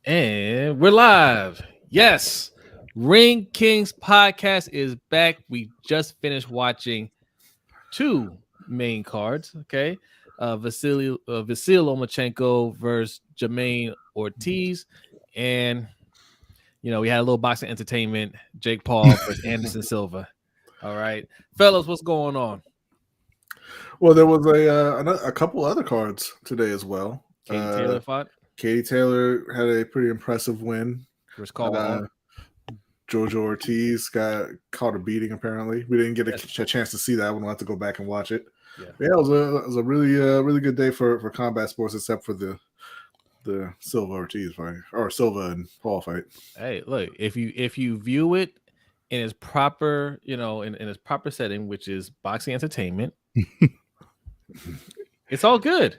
And we're live. Yes. Ring Kings podcast is back. We just finished watching two main cards. Okay. Vasyl Lomachenko versus Jamaine Ortiz. And, we had a little boxing entertainment. Jake Paul versus Anderson Silva. All right. Fellas, what's going on? Well, there was a couple other cards today as well. Katie Taylor fought. Katie Taylor had a pretty impressive win. Versus Caldwell. Jojo Ortiz got caught a beating. Apparently, we didn't get a chance to see that one. We'll have to go back and watch it. Yeah, it was a really good day for combat sports, except for the Silva Ortiz fight or Silva and Paul fight. Hey, look, if you view it in its proper, in its proper setting, which is boxing entertainment, it's all good.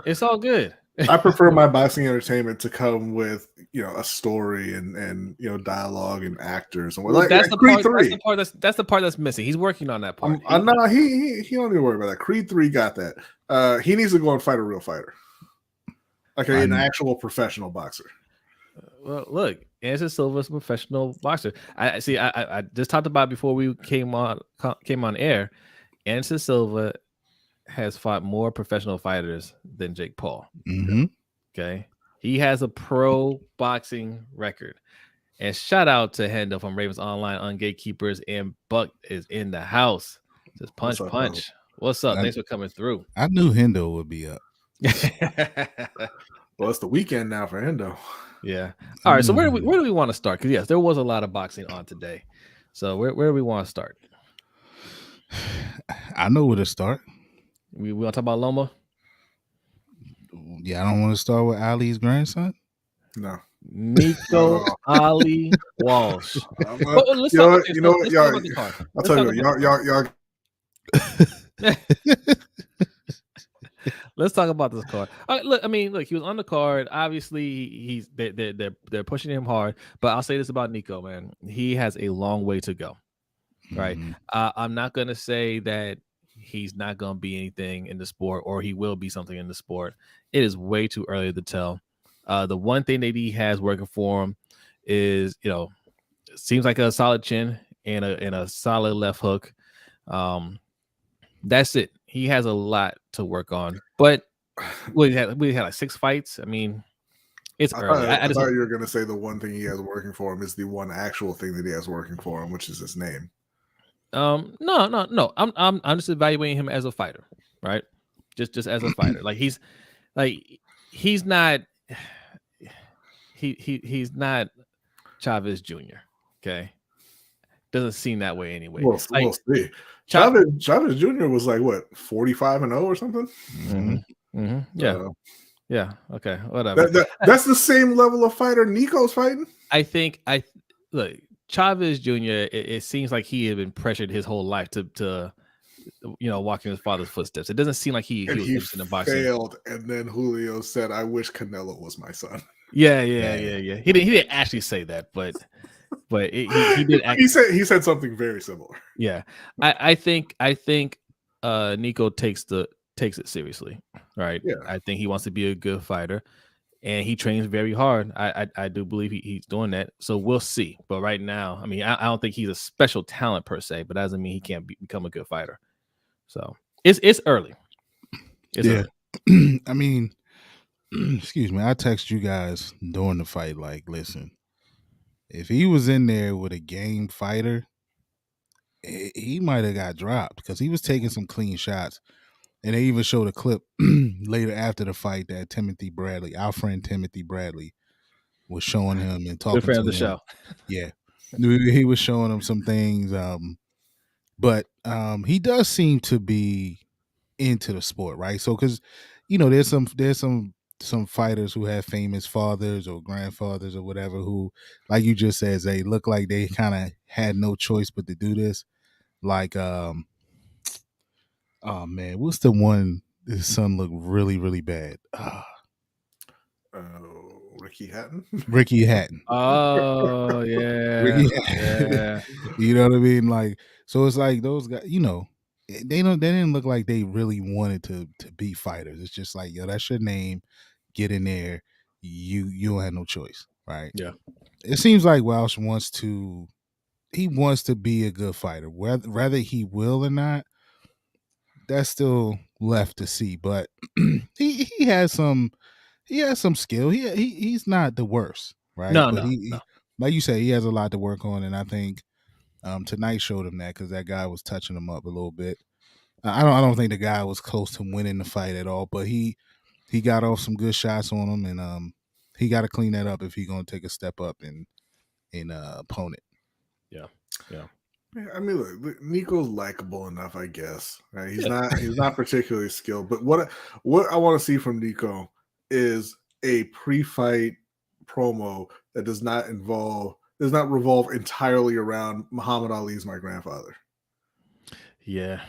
It's all good. I prefer my boxing entertainment to come with a story and dialogue and actors and like that's the part. That's the part that's missing. He's working on that part. No, he don't need to worry about that. Creed 3 got that. He needs to go and fight a real fighter, like an actual professional boxer. Well, look, Anderson Silva's a professional boxer. I see. I just talked about before we came on air. Anderson Silva has fought more professional fighters than Jake Paul. Mm-hmm. Okay. He has a pro boxing record. And shout out to Hendo from Ravens Online on Gatekeepers. And Buck is in the house. Just punch. What's up? Thanks for coming through. I knew Hendo would be up. Well, it's the weekend now for Hendo. Yeah. All right. So where do we want to start? Because yes, there was a lot of boxing on today. So where do we want to start? I know where to start. We want to talk about Loma? Yeah, I don't want to start with Ali's grandson. No. Nico Ali Walsh. Let's talk about the card. I'll tell you, y'all. Let's talk about this card. Look, he was on the card. Obviously, they're pushing him hard. But I'll say this about Nico, man. He has a long way to go. Right. Mm-hmm. I'm not gonna say that he's not gonna be anything in the sport or he will be something in the sport. It is way too early to tell. The one thing that he has working for him is, seems like a solid chin and a solid left hook. That's it. He has a lot to work on. But we had like 6 fights. It's early. I thought you were gonna say the one thing he has working for him is the one actual thing that he has working for him, which is his name. No. I'm just evaluating him as a fighter, right? Just as a fighter. He's not Chavez Jr. Okay, doesn't seem that way anyway. We'll see. Chavez Jr. was like what 45-0 or something. Mm-hmm. Mm-hmm. Yeah. Yeah. Okay. Whatever. That's the same level of fighter Nico's fighting. Look. Chavez Jr., it seems like he had been pressured his whole life to walk in his father's footsteps. It doesn't seem like he was interested in boxing. Failed, and then Julio said, "I wish Canelo was my son." Yeah. He didn't actually say that, but he did. He said something very similar. Yeah, I think Nico takes it seriously, right? Yeah, I think he wants to be a good fighter. And he trains very hard. I do believe he's doing that. So we'll see. But right now, I don't think he's a special talent per se, but that doesn't mean he can't become a good fighter. So it's early. It's early. Excuse me. I text you guys during the fight. Like, listen, if he was in there with a game fighter, he might have got dropped because he was taking some clean shots. And they even showed a clip later after the fight that Timothy Bradley, our friend Timothy Bradley, was showing him and talking to him. Good friend of the show. Yeah. He was showing him some things. But he does seem to be into the sport, right? So, because, there's some fighters who have famous fathers or grandfathers or whatever who, like you just said, they look like they kind of had no choice but to do this. Like, oh man, what's the one? His son looked really, really bad. Ricky Hatton. Ricky Hatton. Oh yeah. Yeah. You know what I mean? Like, so it's like those guys. They didn't look like they really wanted to be fighters. It's just like, yo, that's your name. Get in there. you don't have no choice, right? Yeah. It seems like Welsh wants to be a good fighter. Whether he will or not, that's still left to see. But he has some skill. He's not the worst, right? No, But no, he like you say, he has a lot to work on, and I think tonight showed him that because that guy was touching him up a little bit. I don't think the guy was close to winning the fight at all, but he got off some good shots on him, and he got to clean that up if he's going to take a step up in opponent. Yeah, yeah. I mean, look, Nico's likable enough, I guess. Right? He's not particularly skilled, but what I want to see from Nico is a pre-fight promo that does not revolve entirely around Muhammad Ali's my grandfather. Yeah.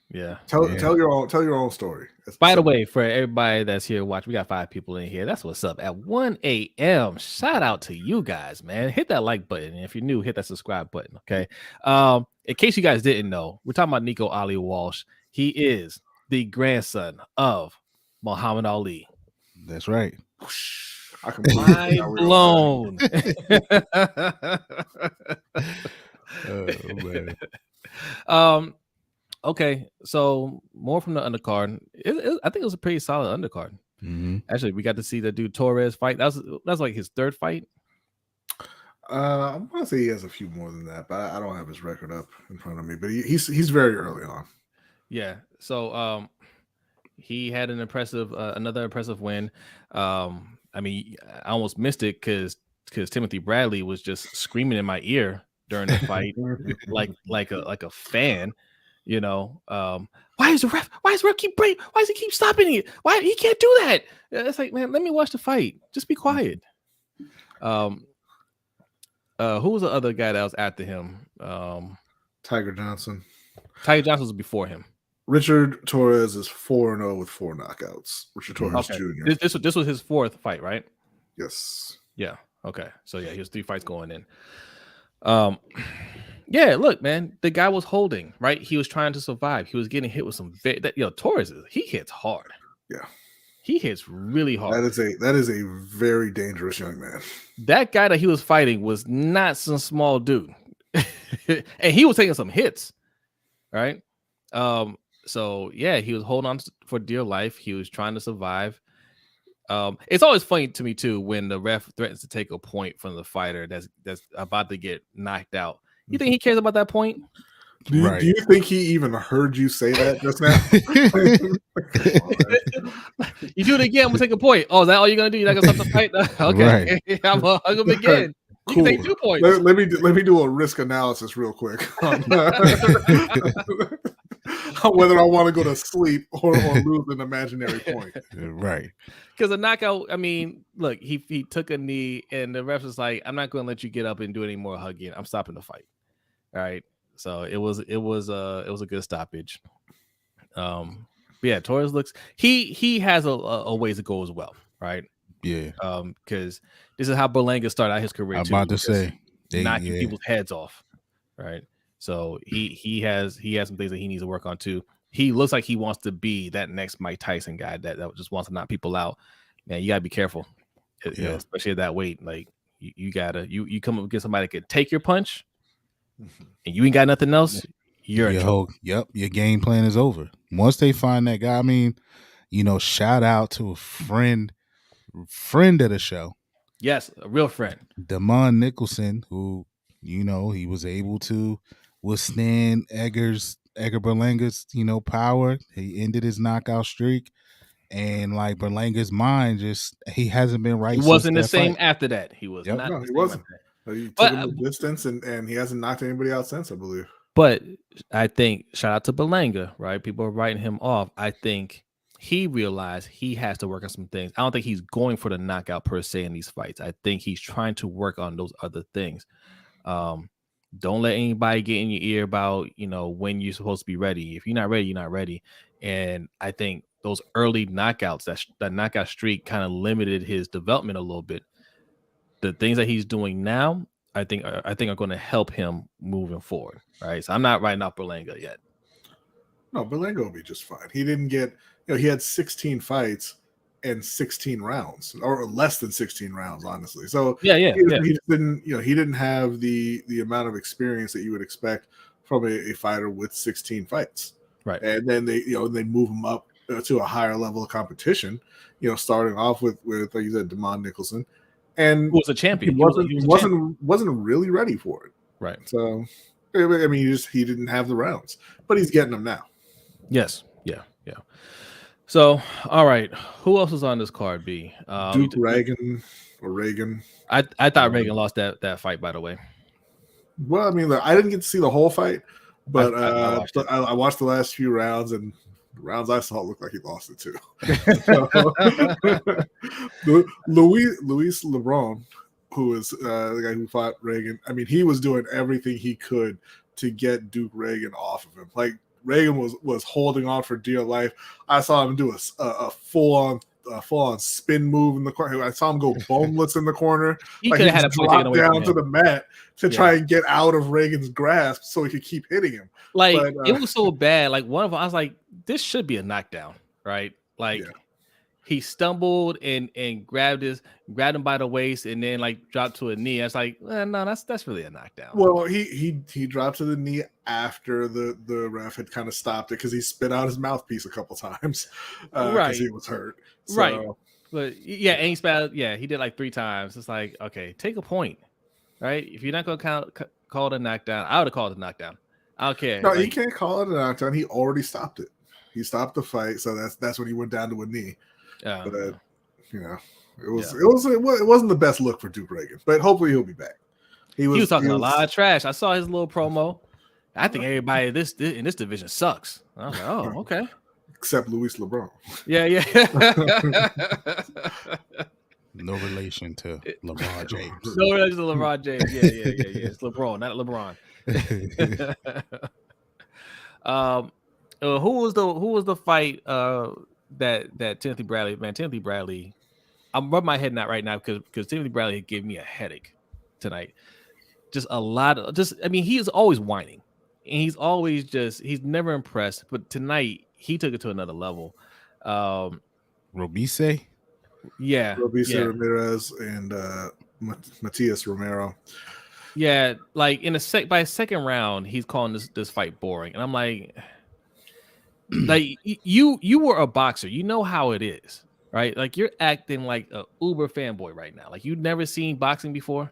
Yeah. Tell your own story. By the way, for everybody that's here watching, we got 5 people in here. That's what's up. At 1 a.m. Shout out to you guys, man. Hit that like button. And if you're new, hit that subscribe button. Okay. In case you guys didn't know, we're talking about Nico Ali Walsh. He is the grandson of Muhammad Ali. That's right. I can mind blown. Oh man. Okay, so more from the undercard. I think it was a pretty solid undercard. Mm-hmm. Actually, we got to see the dude Torres fight. That's like his 3rd fight. I want to say he has a few more than that, but I don't have his record up in front of me. But he's very early on. Yeah. So he had another impressive win. I mean, I almost missed it because Timothy Bradley was just screaming in my ear during the fight, like a fan. You know, why does the ref keep breaking? Why does he keep stopping it? Why he can't do that? It's like, man, let me watch the fight. Just be quiet. Who was the other guy that was after him? Tiger Johnson. Tiger Johnson was before him. Richard Torres is 4-0 with 4 knockouts. Richard Torres Jr. This was his 4th fight, right? Yes. Yeah. Okay. So yeah, he was 3 fights going in. Yeah, look, man, the guy was holding, right? He was trying to survive. He was getting hit with some Torres he hits hard. Yeah. He hits really hard. That is a very dangerous young man. That guy that he was fighting was not some small dude. And he was taking some hits, right? So yeah, he was holding on for dear life. He was trying to survive. It's always funny to me too when the ref threatens to take a point from the fighter that's about to get knocked out. You think he cares about that point? Do you think he even heard you say that just now? You do it again, I'm gonna take a point. Oh, is that all you're gonna do? You're not gonna stop the fight? Okay, right. I'm gonna begin. You can take 2 points. Let me do a risk analysis real quick on whether I want to go to sleep or lose an imaginary point. Right. Because a knockout, I mean, look, he took a knee, and the ref was like, "I'm not going to let you get up and do any more hugging. I'm stopping the fight." All right. So it was a good stoppage. Yeah, Torres looks he has a ways to go as well, right? Yeah. Because this is how Berlanga started out his career. I'm about to say knocking people's heads off, right? So he has some things that he needs to work on too. He looks like he wants to be that next Mike Tyson guy that just wants to knock people out. Man, you gotta be careful, you know, especially at that weight. Like you gotta come up against somebody that can take your punch, and you ain't got nothing else. You're in trouble. Yep, your game plan is over once they find that guy. I mean, you know, shout out to a friend of the show. Yes, a real friend, Damon Nicholson, who, you know, he was able to withstand Edgar Berlanga's, you know, power. He ended his knockout streak, and like Berlanga's mind he hasn't been right. He wasn't the since same fight. after that. He was not. No, he wasn't. He took him the distance, and he hasn't knocked anybody out since, I believe. But I think shout out to Berlanga, right? People are writing him off. I think he realized he has to work on some things. I don't think he's going for the knockout per se in these fights. I think he's trying to work on those other things. Don't let anybody get in your ear about, you know, when you're supposed to be ready. If you're not ready, you're not ready. And I think those early knockouts, that knockout streak kind of limited his development a little bit. The things that he's doing now, I think are going to help him moving forward. Right. So I'm not writing off Berlanga yet. No, Berlanga will be just fine. He didn't get, you know, he had 16 fights in 16 rounds or less than 16 rounds, honestly. So yeah. He just didn't, he didn't have the amount of experience that you would expect from a fighter with 16 fights. Right. And then they move him up to a higher level of competition, starting off with like you said, Damon Nicholson, and who was a champion. He wasn't really ready for it. Right. So I mean, he didn't have the rounds, but he's getting them now. Yes. Yeah. So, all right, who else is on this card? B. Duke Reagan. I thought Reagan lost that fight. By the way. Well, I mean, look, I didn't get to see the whole fight, but I watched the last few rounds, and the rounds I saw looked like he lost it too. Luis LeBron, who is the guy who fought Reagan, I mean, he was doing everything he could to get Duke Reagan off of him. Like, Reagan was holding on for dear life. I saw him do a full on spin move in the corner. I saw him go boneless in the corner. He could have had a drop down to the mat to try and get out of Reagan's grasp so he could keep hitting him. Like, it was so bad. Like, one of them, I was like, this should be a knockdown, right? Like, he stumbled and grabbed him by the waist and then like dropped to a knee. I was like, no, that's really a knockdown. Well, he dropped to the knee after the ref had kind of stopped it because he spit out his mouthpiece a couple times because he was hurt. So, right. But yeah, and he spat out, he did like 3 times. It's like, okay, take a point, right? If you're not gonna call it a knockdown, I would have called it a knockdown. I don't care. No, he can't call it a knockdown. He already stopped it. He stopped the fight, so that's when he went down to a knee. But it wasn't the best look for Duke Reagan, but hopefully he'll be back. He was talking a lot of trash. I saw his little promo. I think everybody in this division sucks. I was like, oh, okay. Except Luis LeBron. Yeah. No relation to LeBron James. No relation to LeBron James. Yeah. It's LeBron, not LeBron. Who was the fight that Timothy Bradley, man, Timothy Bradley, I'm rubbing my head right now because Timothy Bradley gave me a headache tonight. Just a lot of I mean, he is always whining and he's never impressed, but tonight he took it to another level. Robise? Yeah. Ramirez and Matias Romero. Yeah, like by a second round, he's calling this fight boring. And I'm like you were a boxer, you know how it is, right? Like, you're acting like a uber fanboy right now. Like, you've never seen boxing before.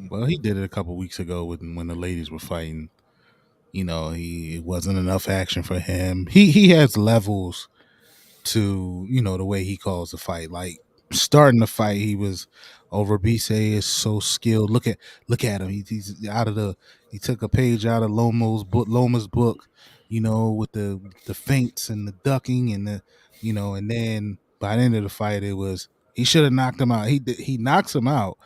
Well, he did it a couple weeks ago when the ladies were fighting. It wasn't enough action for him. He has levels to the way he calls the fight. Like, starting the fight, he was Robise is so skilled. Look at him. He's out of he took a page out of Loma's book. With the feints and the ducking and and then by the end of the fight, it was he should have knocked him out. He knocks him out,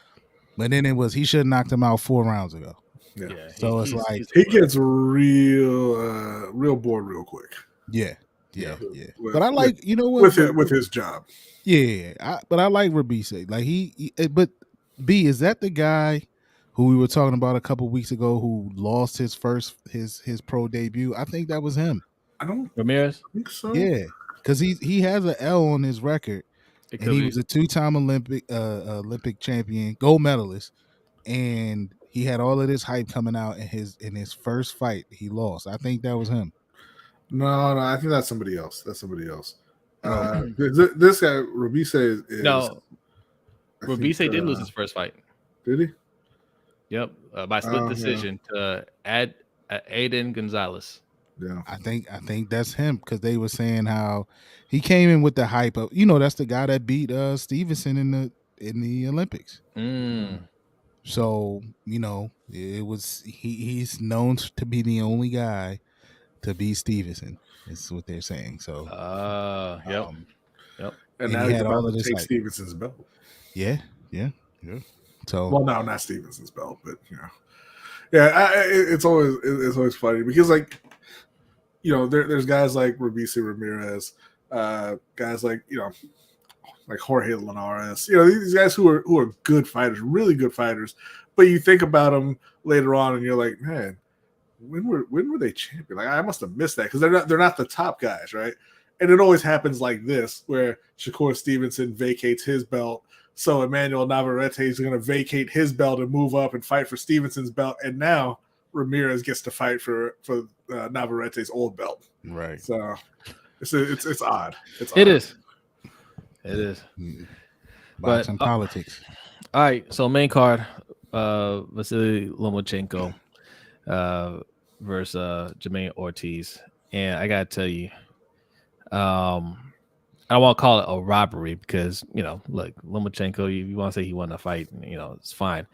but then it was he should have knocked him out 4 rounds ago. Yeah. So it's like he gets real bored real quick. Yeah. But I like with his job. Yeah, but I like Robise. Like but B, is that the guy who we were talking about a couple weeks ago who lost his pro debut? I think that was him. I don't Ramirez. think so. Yeah, because he has an L on his record, and he was a 2-time Olympic champion, gold medalist, and he had all of this hype coming out in his first fight. He lost. I think that was him. No, I think that's somebody else. This guy Robise is no. Robise did lose his first fight. Did he? Yep, by split decision to Aiden Gonzalez. Yeah, I think that's him because they were saying how he came in with the hype of that's the guy that beat Stevenson in the Olympics. So it was he's known to be the only guy to beat Stevenson. Is what they're saying. So yep. And now he's about to take Stevenson's belt. Yeah. So no, not Stevenson's belt, but it's always funny because there's guys like Robise Ramirez, guys like like Jorge Linares, these guys who are good fighters, really good fighters, but you think about them later on and you're like, man, when were they champion? Like, I must have missed that because they're not the top guys, right? And it always happens like this, where Shakur Stevenson vacates his belt. So Emmanuel Navarrete is going to vacate his belt and move up and fight for Stevenson's belt. And now Ramirez gets to fight for Navarrete's old belt. Right. So it's odd. It is. It is. Boxing politics. All right. So main card, Vasyl Lomachenko versus Jamaine Ortiz. And I gotta tell you, I don't want to call it a robbery because, look, Lomachenko, you want to say he won the fight, it's fine.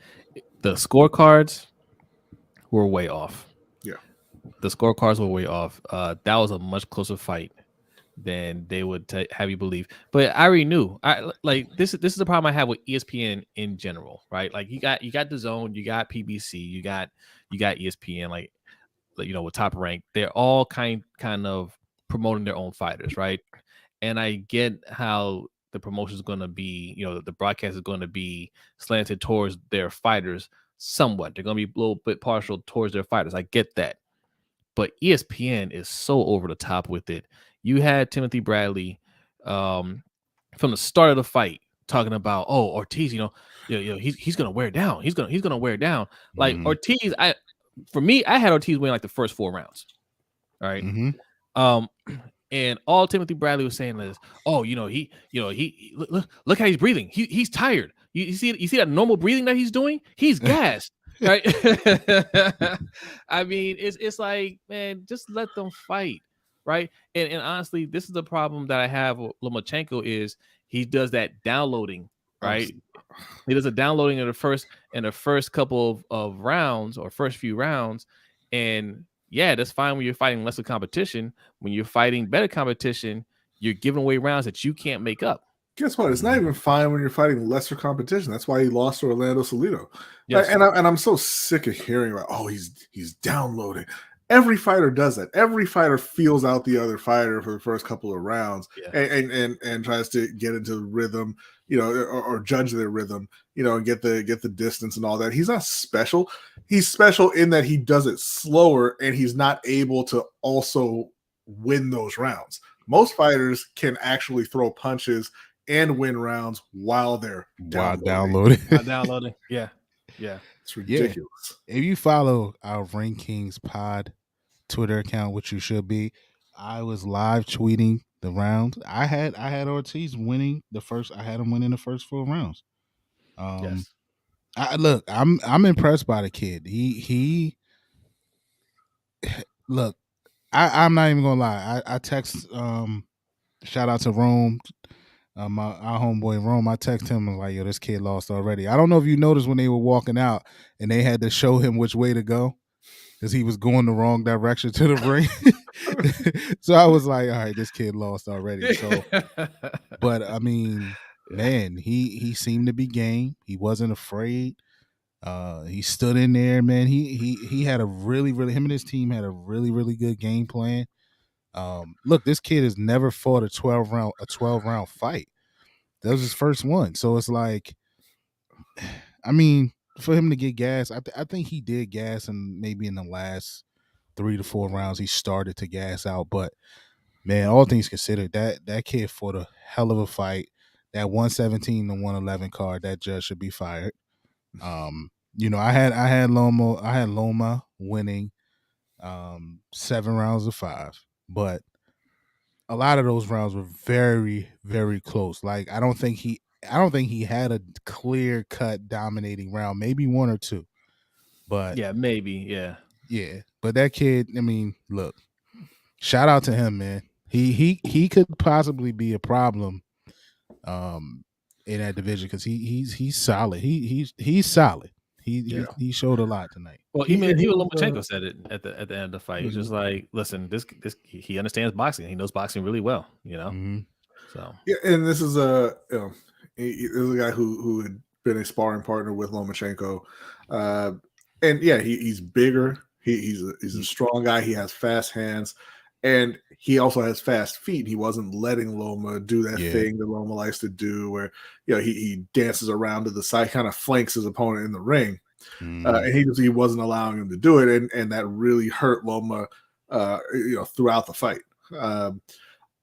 The scorecards were way off. Yeah. The scorecards were way off. That was a much closer fight than they would have you believe. But I already knew. This is the problem I have with ESPN in general, right? Like you got DAZN, you got PBC, you got ESPN, with Top Rank. They're all kind of promoting their own fighters, right? And I get how the promotion is going to be, the broadcast is going to be slanted towards their fighters somewhat. They're going to be a little bit partial towards their fighters. I get that. But ESPN is so over the top with it. You had Timothy Bradley from the start of the fight talking about, Ortiz, he's going to wear down. He's going to wear down. Like Ortiz, I had Ortiz win like the first 4 rounds. All right. And all Timothy Bradley was saying is, he look how he's breathing. He's tired. You see that normal breathing that he's doing? He's gassed, right? I mean, it's like, man, just let them fight, right? And honestly, this is the problem that I have with Lomachenko is he does that downloading, right? He does a downloading in the first couple of rounds or first few rounds, and yeah, that's fine when you're fighting lesser competition. When you're fighting better competition, you're giving away rounds that you can't make up. Guess what? It's not even fine when you're fighting lesser competition. That's why he lost to Orlando Salido. Yes. And I'm so sick of hearing about, he's downloading. Every fighter does that. Every fighter feels out the other fighter for the first couple of rounds and tries to get into rhythm, or judge their rhythm, and get the distance and all that. He's not special. He's special in that he does it slower and he's not able to also win those rounds. Most fighters can actually throw punches and win rounds while they're downloading. Yeah. It's ridiculous. Yeah. If you follow our Ring Kings Pod Twitter account, which you should be, I was live tweeting the rounds. I had Ortiz winning the first. I had him winning the first 4 rounds. Yes. I'm impressed by the kid. He look. I'm not even gonna lie. I text shout out to Rome, our homeboy Rome. I text him and like, yo, this kid lost already. I don't know if you noticed when they were walking out and they had to show him which way to go because he was going the wrong direction to the ring. So I was like, all right, this kid lost already. So, but I mean, man, he seemed to be game. He wasn't afraid. He stood in there, man. He had a really, really, him and his team had a really, really good game plan. Look, this kid has never fought a 12 round fight. That was his first one. So it's like, I mean, for him to get gas, I think he did gas, and maybe in the last 3 to 4 rounds he started to gas out. But man, all things considered, that kid fought a hell of a fight. That 117 to 111 card, that judge should be fired. I had Loma winning 7 rounds to 5, but a lot of those rounds were very, very close. Like I don't think he had a clear cut dominating round, maybe 1 or 2. But yeah, maybe, yeah. But that kid, I mean, look, shout out to him, man. He could possibly be a problem in that division because he's solid. He's solid. He showed a lot tonight. Well, even Lomachenko said it at the end of the fight. He's just like, listen, this he understands boxing. He knows boxing really well, So yeah, and this is a guy who had been a sparring partner with Lomachenko, and yeah, he's bigger. He's a strong guy. He has fast hands, and he also has fast feet. He wasn't letting Loma do that thing that Loma likes to do, where he dances around to the side, kind of flanks his opponent in the ring, and he wasn't allowing him to do it, and that really hurt Loma, throughout the fight.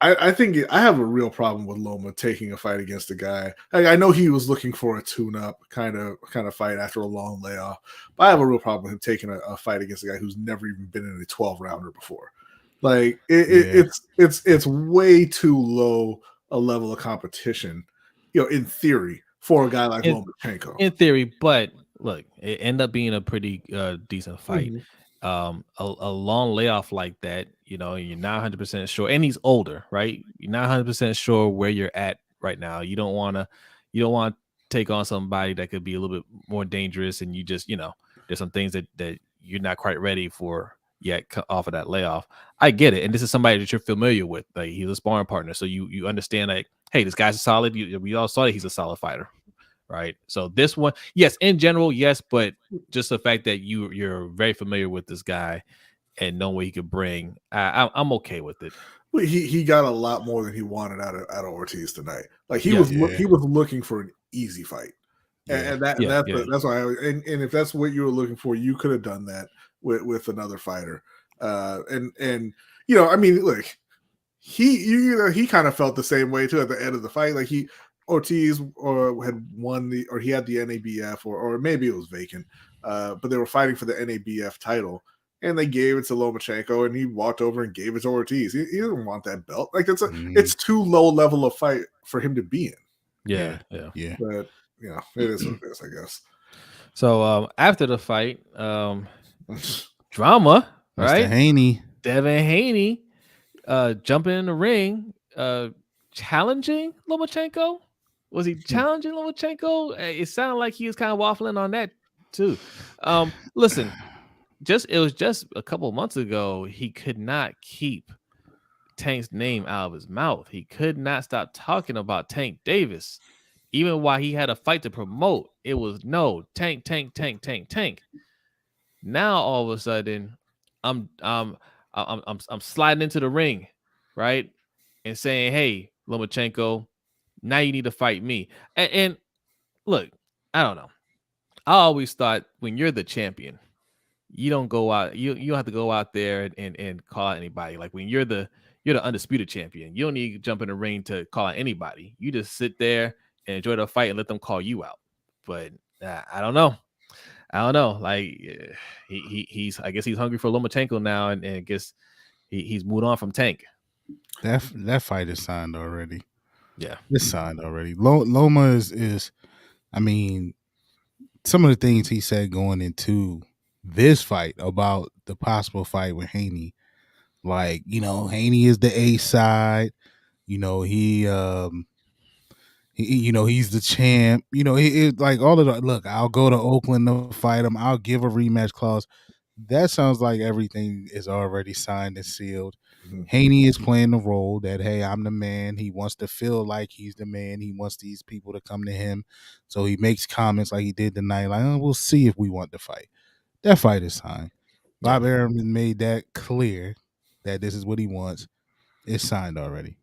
I think I have a real problem with Loma taking a fight against a guy. I know he was looking for a tune-up kind of fight after a long layoff, but I have a real problem with him taking a fight against a guy who's never even been in a 12-rounder before. Like it's way too low a level of competition, in theory, for a guy like Lomachenko. In theory, but look, it ended up being a pretty decent fight. Mm-hmm. A long layoff like that, you're not 100% sure, and he's older, right? You're not 100% sure where you're at right now. You don't want to take on somebody that could be a little bit more dangerous, and you just, there's some things that you're not quite ready for yet off of that layoff. I get it, and this is somebody that you're familiar with. Like, he's a sparring partner, so you understand, like, hey, this guy's a solid. We all saw that he's a solid fighter. Right. So this one, yes, in general, yes, but just the fact that you're very familiar with this guy and know what he could bring, I'm okay with it. Well, he got a lot more than he wanted out of Ortiz tonight. Like he was looking for an easy fight, and that's why. And if that's what you were looking for, you could have done that with another fighter. I mean, look, he kind of felt the same way too at the end of the fight. Like Ortiz had won he had the NABF or maybe it was vacant, but they were fighting for the NABF title, and they gave it to Lomachenko, and he walked over and gave it to Ortiz. He didn't want that belt. Like it's too low level of fight for him to be in. Yeah. But it is what it is, I guess. So after the fight, drama, right? Devin Haney, jumping in the ring, challenging Lomachenko. Was he challenging Lomachenko? It sounded like he was kind of waffling on that too. Listen, it was just a couple months ago, he could not keep Tank's name out of his mouth. He could not stop talking about Tank Davis. Even while he had a fight to promote, it was no Tank. Now all of a sudden, I'm sliding into the ring, right? And saying, hey, Lomachenko, now you need to fight me. And look, I don't know. I always thought when you're the champion, you don't go out. You don't have to go out there and call out anybody. Like when you're the undisputed champion, you don't need to jump in the ring to call out anybody. You just sit there and enjoy the fight and let them call you out. But I don't know. Like he's I guess he's hungry for Lomachenko now, and I guess he's moved on from Tank. That fight is signed already. Yeah, it's signed already. Loma is I mean, some of the things he said going into this fight about the possible fight with Haney, like, Haney is the A side, he's the champ, like all of the, look, I'll go to Oakland to fight him, I'll give a rematch clause. That sounds like everything is already signed and sealed. Mm-hmm. Haney is playing the role that, hey, I'm the man. He wants to feel like he's the man. He wants these people to come to him. So he makes comments like he did tonight, like, we'll see if we want to fight. That fight is signed. Bob Arum made that clear that this is what he wants. It's signed already.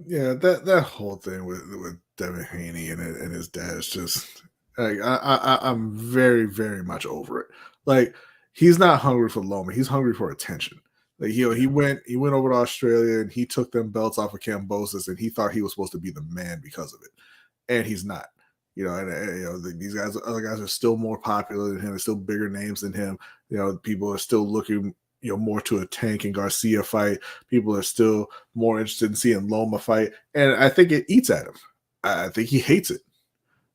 Yeah, that whole thing with Devin Haney and his dad is just like I'm very, very much over it. Like, he's not hungry for Loma, he's hungry for attention. Like he went over to Australia and he took them belts off of Kambosos, and he thought he was supposed to be the man because of it, and he's not. These other guys are still more popular than him. They're still bigger names than him. People are still looking, more to a Tank and Garcia fight. People are still more interested in seeing Loma fight, and I think it eats at him. I think he hates it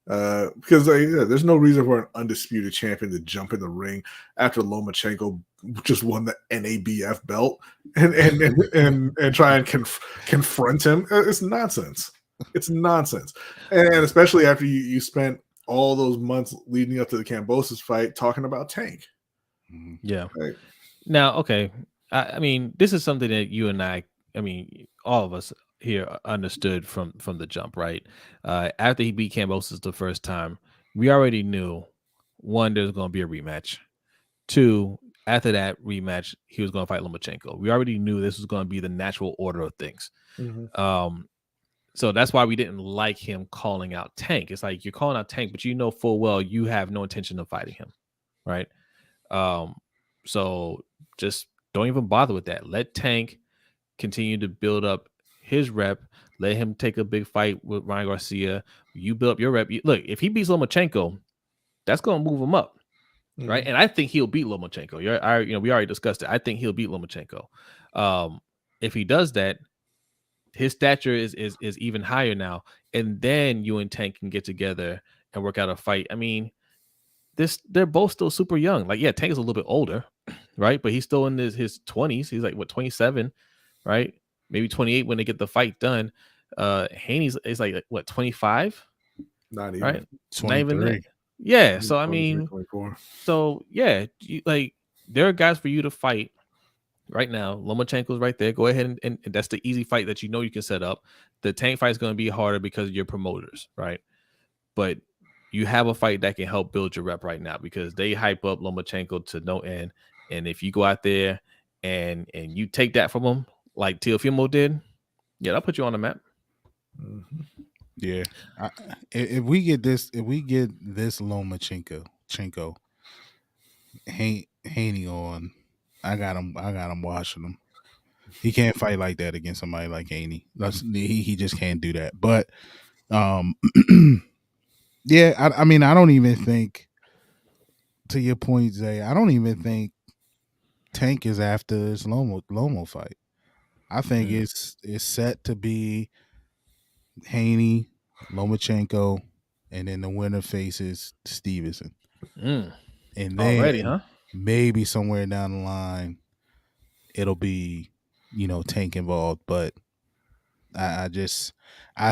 because there's no reason for an undisputed champion to jump in the ring after Lomachenko just won the NABF belt and try and confront him. It's nonsense. It's nonsense, and especially after you spent all those months leading up to the Kambosos fight talking about Tank. Yeah. Right. Now, okay. I mean, this is something that you and all of us here understood from the jump, right? After he beat Kambosos the first time, we already knew, one, there's going to be a rematch. Two, after that rematch, he was going to fight Lomachenko. We already knew this was going to be the natural order of things. Mm-hmm. So that's why we didn't like him calling out Tank. It's like, you're calling out Tank, but you know full well you have no intention of fighting him, right? So just don't even bother with that. Let Tank continue to build up his rep. Let him take a big fight with Ryan Garcia. You build up your rep. Look, if he beats Lomachenko, that's going to move him up, right? And I think he'll beat Lomachenko. We already discussed it. I think he'll beat Lomachenko. If he does that, his stature is even higher now, and then you and Tank can get together and work out a fight. I mean, they're both still super young. Like, yeah, Tank is a little bit older, right? But he's still in his 20s. He's like 27, right? Maybe 28 when they get the fight done. Haney's is like what, 25? Not even, right? 23. Not even that. Yeah. So I 23, mean, 24. so yeah, there are guys for you to fight right now. Lomachenko's right there. Go ahead and that's the easy fight that you can set up. The Tank fight is going to be harder because of your promoters, right? But you have a fight that can help build your rep right now because they hype up Lomachenko to no end. And if you go out there and you take that from them, like Teofimo did, yeah, that'll put you on the map. Yeah, if we get this Lomachenko Haney on, I got him watching him. He can't fight like that against somebody like Haney. He just can't do that. But yeah, I mean, I don't even think, to your point, Zay, I don't even think Tank is after this Lomo fight. I think it's set to be Haney, Lomachenko, and then the winner faces Stevenson. And then already, huh? Maybe somewhere down the line it'll be, Tank involved. But I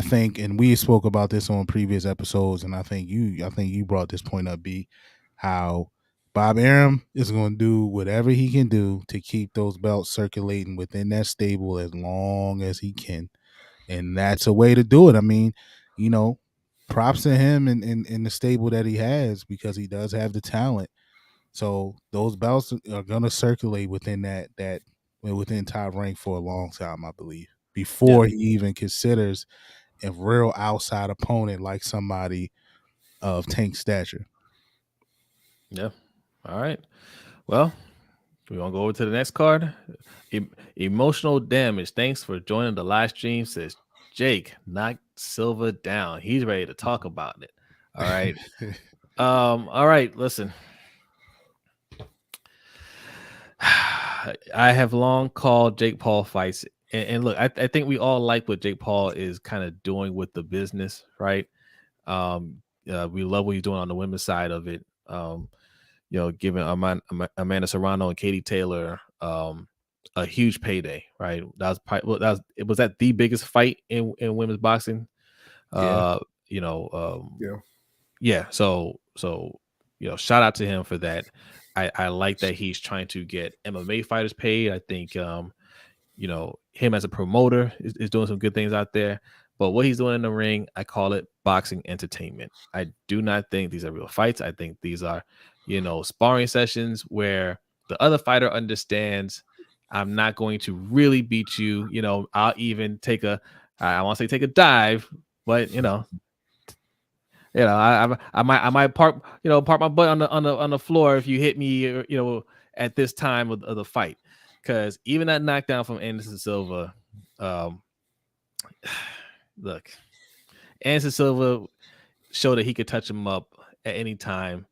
think, and we spoke about this on previous episodes, and I think you brought this point up, B, how Bob Arum is going to do whatever he can do to keep those belts circulating within that stable as long as he can. And that's a way to do it. I mean, props to him in the stable that he has, because he does have the talent. So those belts are going to circulate within within top rank for a long time, I believe, before he even considers a real outside opponent like somebody of Tank's stature. Yeah. All right. Well, we're going to go over to the next card. Emotional damage. Thanks for joining the live stream, says Jake. Knocked Silva down. He's ready to talk about it. All right. All right. Listen. I have long called Jake Paul fights. And look, I think we all like what Jake Paul is kind of doing with the business, right? We love what he's doing on the women's side of it. Giving Amanda Serrano and Katie Taylor a huge payday, right? Was that the biggest fight in women's boxing? Yeah. Yeah. So shout out to him for that. I like that he's trying to get MMA fighters paid. I think him as a promoter is doing some good things out there. But what he's doing in the ring, I call it boxing entertainment. I do not think these are real fights. I think these are, sparring sessions where the other fighter understands I'm not going to really beat you. I'll even take I want to say take a dive, but I might park my butt on the floor if you hit me, at this time of the fight. Because even that knockdown from Anderson Silva, look, Anderson Silva showed that he could touch him up at any time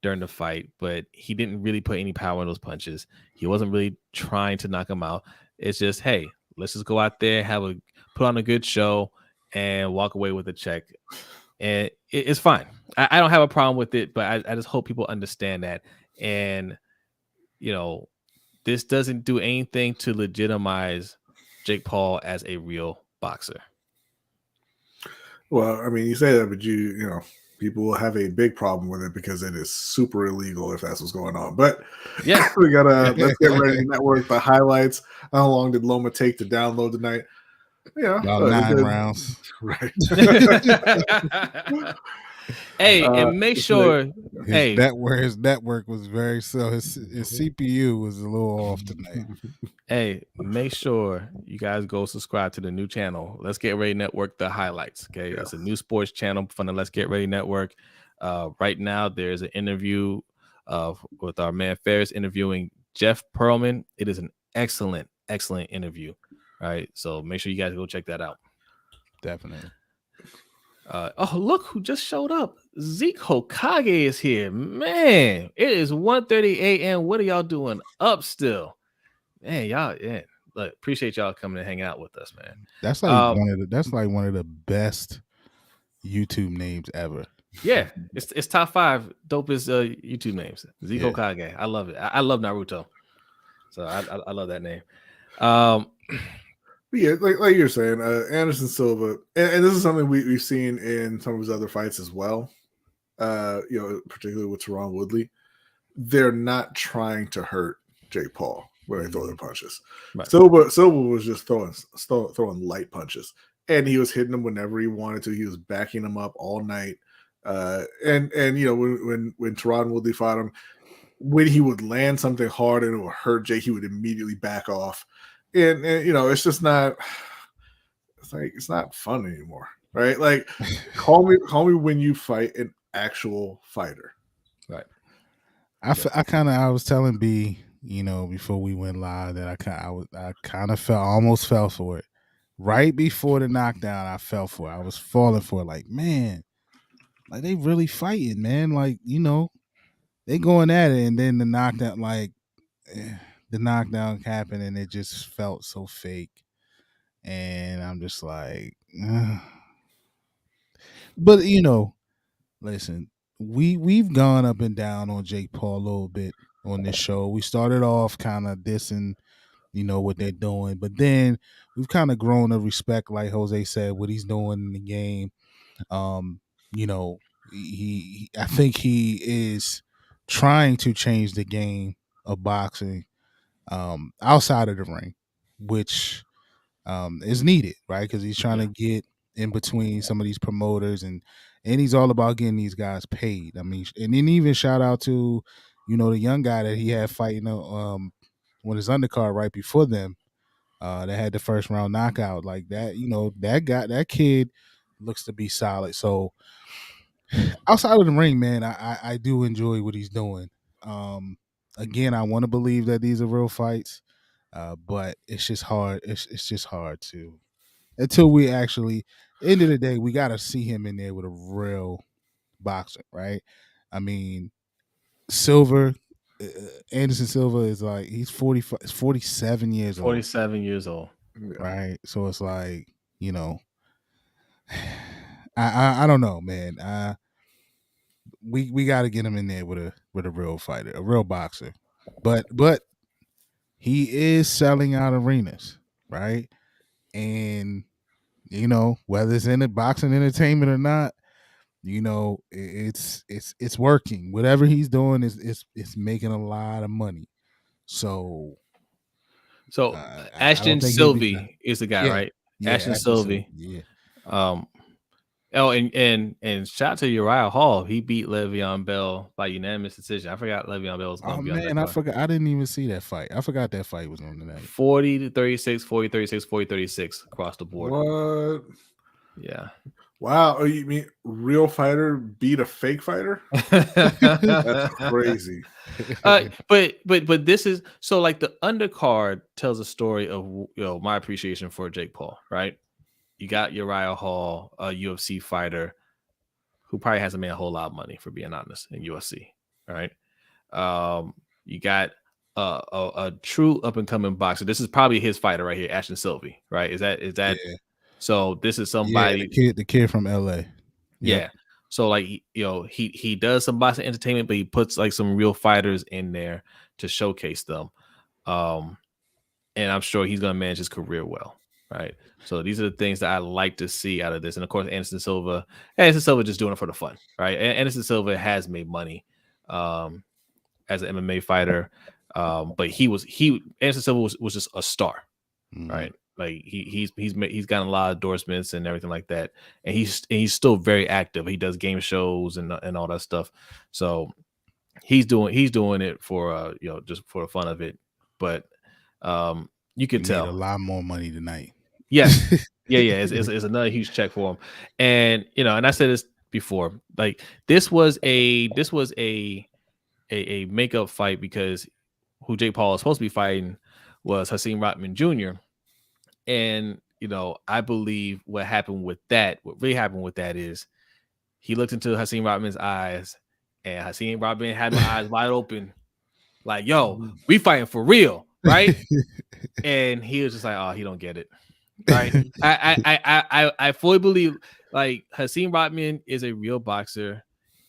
during the fight, but he didn't really put any power in those punches. He wasn't really trying to knock him out. It's just, hey, let's just go out there, put on a good show, and walk away with a check. And it's fine. I don't have a problem with it, but I just hope people understand that. And, this doesn't do anything to legitimize Jake Paul as a real boxer. Well, I mean, you say that, but people will have a big problem with it because it is super illegal if that's what's going on. But yeah, we gotta let's get ready to network the highlights. How long did Loma take to download tonight? About 9 rounds. Right. Hey, and make sure his network was very slow. His CPU was a little off tonight. Hey, make sure you guys go subscribe to the new channel. Let's Get Ready Network, the highlights. Okay, it's a new sports channel from the Let's Get Ready Network. Right now, there's an interview with our man Ferris interviewing Jeff Pearlman. It is an excellent interview. right? So make sure you guys go check that out. Definitely. Oh, look who just showed up. Zeke Hokage is here. Man, it is 1:30 a.m. What are y'all doing up still? Man, y'all, yeah. Look, appreciate y'all coming and hanging out with us, man. That's like one of the best YouTube names ever. Yeah, it's top 5 dopest YouTube names. Zeke Hokage. I love it. I love Naruto. So I love that name. Yeah, like you're saying, Anderson Silva, and this is something we've seen in some of his other fights as well. Particularly with Tyron Woodley, they're not trying to hurt Jake Paul when they throw their punches. Right. Silva was just throwing light punches, and he was hitting them whenever he wanted to. He was backing them up all night. And when Tyron Woodley fought him, when he would land something hard and it would hurt Jake, he would immediately back off. And it's just not. It's not fun anymore, right? Like, call me when you fight an actual fighter, right? I was telling B, before we went live, that I kind of almost fell for it. Right before the knockdown, I fell for it. I was falling for it. Like, man, like they really fighting, man. Like, they going at it, and then the knockdown happened, and it just felt so fake. And I'm just like, ugh. But listen, we've gone up and down on Jake Paul a little bit on this show. We started off kind of dissing, what they're doing, but then we've kind of grown to respect, like Jose said, what he's doing in the game. I think he is trying to change the game of boxing outside of the ring, which is needed, right? Because he's trying to get in between some of these promoters, and he's all about getting these guys paid. I mean, and then even shout out to, the young guy that he had fighting on his undercard right before them, that had the first round knockout. Like that, that kid looks to be solid. So outside of the ring, man, I do enjoy what he's doing. Again, I want to believe that these are real fights. But it's just hard. It's just hard to, until we actually, end of the day, we got to see him in there with a real boxer, right? I mean, Anderson Silva is like, he's 47 years old. 47 years old. Right? So it's like, I don't know, man. We got to get him in there with a real fighter, a real boxer. But he is selling out arenas, right? And whether it's in the boxing entertainment or not, it's working. Whatever he's doing is making a lot of money. So Ashton Silva is the guy, right? Yeah, Ashton Silva. Yeah. And shout out to Uriah Hall. He beat Le'Veon Bell by unanimous decision. I forgot Le'Veon Bell was going to be on that. I forgot. I didn't even see that fight. I forgot that fight was on tonight. 40-36, 40-36, 40-36 across the board. What? Yeah. Wow. Oh, you mean real fighter beat a fake fighter? That's crazy. But this is so, like, the undercard tells a story of my appreciation for Jake Paul, right? You got Uriah Hall, a UFC fighter who probably hasn't made a whole lot of money, for being honest, in UFC. All right. You got a true up and coming boxer. This is probably his fighter right here, Ashton Silva, right? Is that? Yeah. So this is somebody. Yeah, the kid from LA. Yep. Yeah. So like he does some boxing entertainment, but he puts like some real fighters in there to showcase them. And I'm sure he's gonna manage his career well. Right. So these are the things that I like to see out of this. And of course, Anderson Silva just doing it for the fun, right? And Anderson Silva has made money as an MMA fighter. But Anderson Silva was just a star, right? Like he's gotten a lot of endorsements and everything like that. And he's still very active. He does game shows and all that stuff. So he's doing it for just for the fun of it. But you can tell a lot more money tonight. Yes. Yeah. It's another huge check for him. And and I said this before, like this was a makeup fight, because who Jake Paul is supposed to be fighting was Hakeem Rodman Jr. And I believe what really happened with that is he looked into Hakeem Rodman's eyes, and Hakeem Rodman had my eyes wide open, like, yo, we fighting for real, right? And he was just like, oh, he don't get it. Right. I fully believe, like, Hakeem Rodman is a real boxer.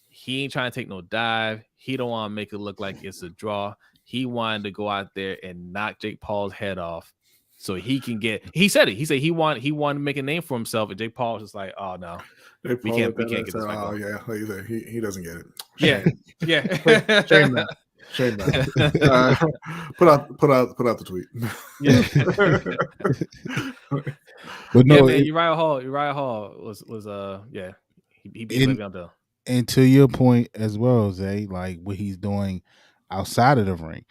He ain't trying to take no dive. He don't want to make it look like it's a draw. He wanted to go out there and knock Jake Paul's head off so he can get. He said it. He said he wanted to make a name for himself, and Jake Paul was just like, oh no, we can't get this fight going. Yeah, like you said, he doesn't get it. Shame. Yeah. Shame that. Shame that. Put out the tweet. Yeah. But no, man, Uriah Hall was he beat Le'Veon Bell. And to your point as well, Zay, like what he's doing outside of the ring,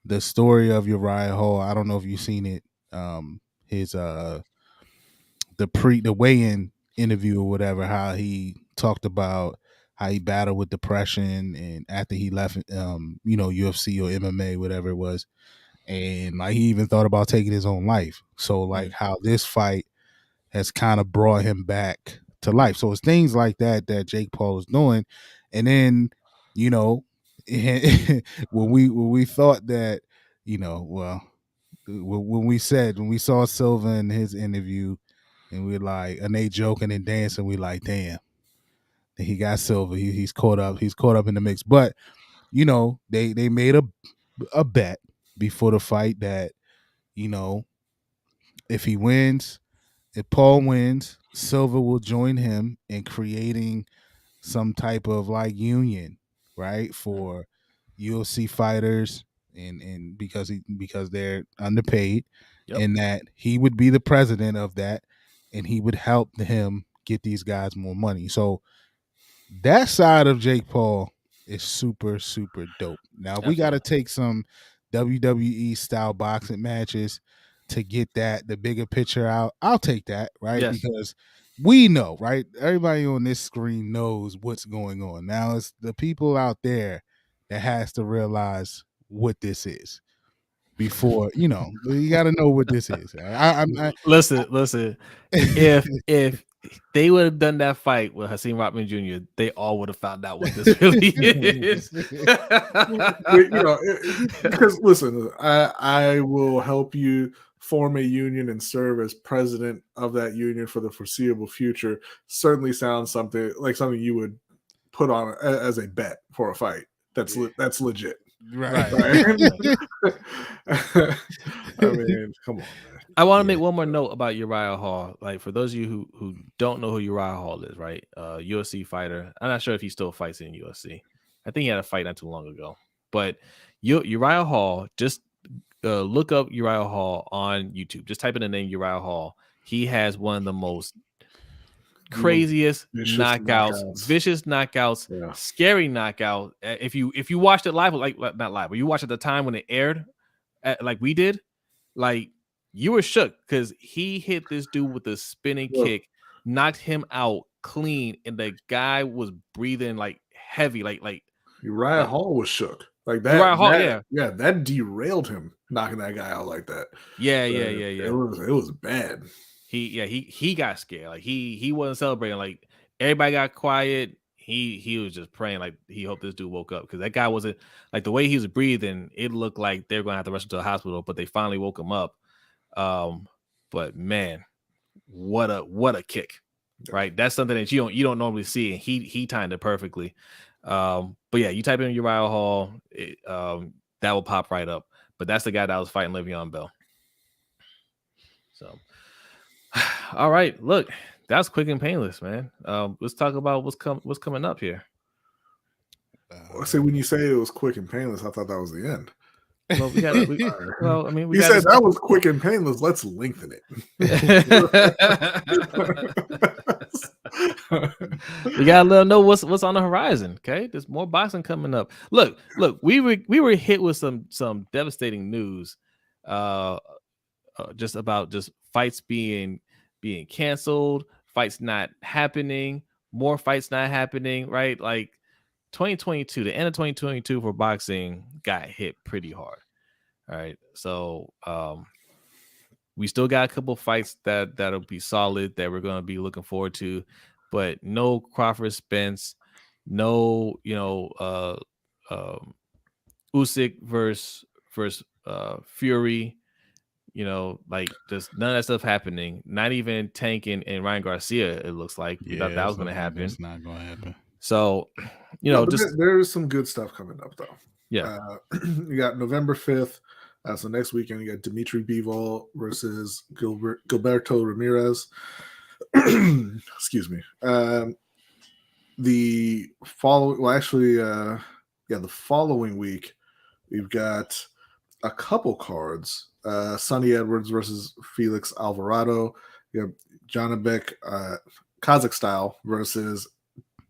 the story of Uriah Hall. I don't know if you've seen it. His the weigh-in interview or whatever, how he talked about how he battled with depression, and after he left, UFC or MMA, whatever it was, and like he even thought about taking his own life. So like how this fight has kind of brought him back to life. So it's things like that Jake Paul is doing, and then when we thought that when we saw Silva in his interview, and we like, and they joking and dancing, we like, damn, he got Silva. He's caught up in the mix. But they made a bet before the fight that if Paul wins, Silva will join him in creating some type of like union, right, for UFC fighters, and because they're underpaid, and that he would be the president of that, and he would help him get these guys more money. So that side of Jake Paul is super, super dope. Now, if we got to take some WWE style boxing matches to get the bigger picture out, I'll take that, right? Yes. Because we know, right? Everybody on this screen knows what's going on. Now it's the people out there that has to realize what this is before, you got to know what this is. Listen. If they would have done that fight with Hakeem Rodman Jr., they all would have found out what this really is. Because listen, I will help you form a union and serve as president of that union for the foreseeable future. Certainly sounds something you would put on as a bet for a fight. That's legit. Right. I mean, come on, man. I want to make one more note about Uriah Hall. Like, for those of you who don't know who Uriah Hall is, right? UFC fighter. I'm not sure if he still fights in UFC. I think he had a fight not too long ago. But Uriah Hall, just look up Uriah Hall on YouTube. Just type in the name Uriah Hall. He has one of the most craziest vicious knockouts, scary knockout. If you watched it live, like not live, but you watched at the time when it aired, like we did, like you were shook because he hit this dude with a spinning kick, knocked him out clean, and the guy was breathing like heavy, like Uriah Hall was shook. Like that, Uriah Hall, that derailed him, knocking that guy out like that. Yeah. It was bad. He got scared. Like he wasn't celebrating. Like everybody got quiet. He was just praying. Like he hoped this dude woke up, because that guy wasn't, like, the way he was breathing, it looked like they were gonna have to rush him to the hospital. But they finally woke him up. But man, what a kick, right? That's something that you don't normally see, and he timed it perfectly. But yeah, you type in Uriah Hall, that will pop right up. But that's the guy that was fighting Le'Veon Bell. So, all right, look, that's quick and painless, man. Let's talk about what's coming up here. I say, when you say it was quick and painless, I thought that was the end. Well, we you said that was quick and painless. Let's lengthen it. We gotta let them know what's on the horizon. Okay, there's more boxing coming up. Look, we were hit with some devastating news, just about fights being canceled, fights not happening, more fights not happening. Right, like 2022, the end of 2022 for boxing got hit pretty hard. All right, so We still got a couple fights that'll be solid that we're gonna be looking forward to, but no Crawford Spence, no Usyk versus Fury. Like just none of that stuff happening. Not even Tank and Ryan Garcia. It looks like we thought that was going to happen. That's not going to happen. So, there's some good stuff coming up though. Yeah, you got November 5th. So next weekend you got Dimitri Bivol versus Gilberto Ramirez. Excuse me. The following week we've got a couple cards. Sonny Edwards versus Felix Alvarado. You have Janabek Kazakh style versus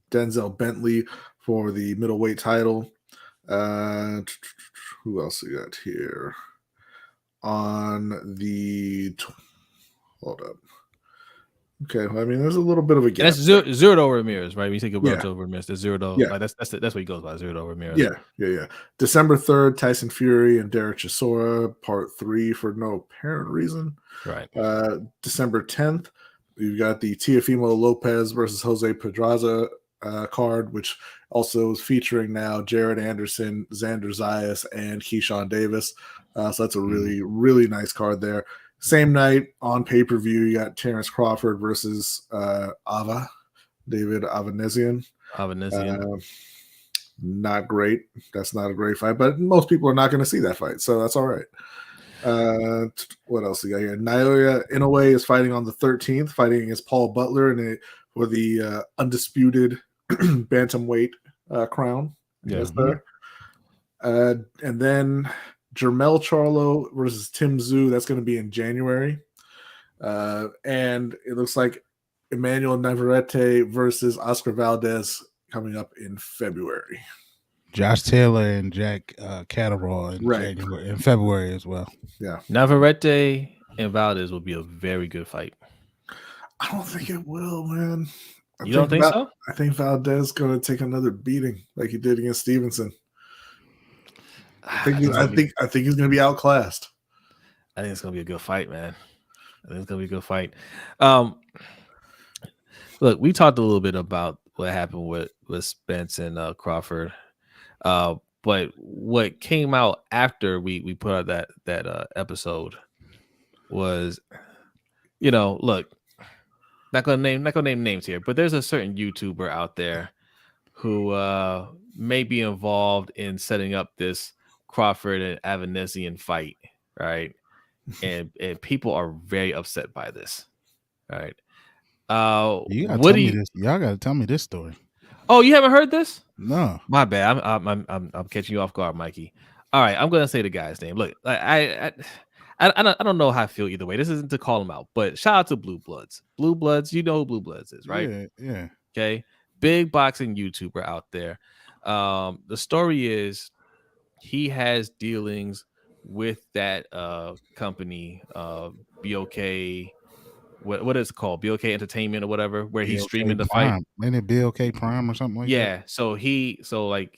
Denzel Bentley for the middleweight title. Who else we got here? On the hold up. Okay, I mean, there's a little bit of a gap. That's Zurdo Ramirez, right? When you think of Roberto Ramirez, that's Zurdo. Yeah, that's what he goes by, Zurdo Ramirez. Yeah. December 3rd, Tyson Fury and Derek Chisora, part 3 for no apparent reason. Right. December 10th, we've got the Teofimo Lopez versus Jose Pedraza card, which also is featuring now Jared Anderson, Xander Zayas, and Keyshawn Davis. So that's a really, really nice card there. Same night on pay-per-view, you got Terrence Crawford versus David Avanesian. Not great. That's not a great fight, but most people are not going to see that fight, so that's all right. What else we got here? Naoya Inoue is fighting on the 13th, fighting against Paul Butler for the undisputed bantamweight crown. Yes, there. And then Jermell Charlo versus Tim Tszyu. That's going to be in January. And it looks like Emmanuel Navarrete versus Oscar Valdez coming up in February. Josh Taylor and Jack Catterall in February as well. Yeah. Navarrete and Valdez will be a very good fight. I don't think it will, man. You don't think so? I think Valdez is going to take another beating like he did against Stevenson. I think he's going to be outclassed. I think it's going to be a good fight, man. Look, we talked a little bit about what happened with Spence and Crawford, but what came out after we put out that episode was, look, not gonna name names here, but there's a certain YouTuber out there who may be involved in setting up this Crawford and Avanesian fight, right? And people are very upset by this, right? Y'all gotta tell me this story. Oh, you haven't heard this? No, my bad. I'm catching you off guard, Mikey. All right, I'm gonna say the guy's name. Look, I don't know how I feel either way. This isn't to call him out, but shout out to Blue Bloods. Blue Bloods, you know who Blue Bloods is, right? Yeah. Okay, big boxing YouTuber out there. The story is he has dealings with that company, BOK. What is it called? BOK Entertainment or whatever, where he's streaming the fight. Ain't it BOK Prime or something like that? Yeah. So he's like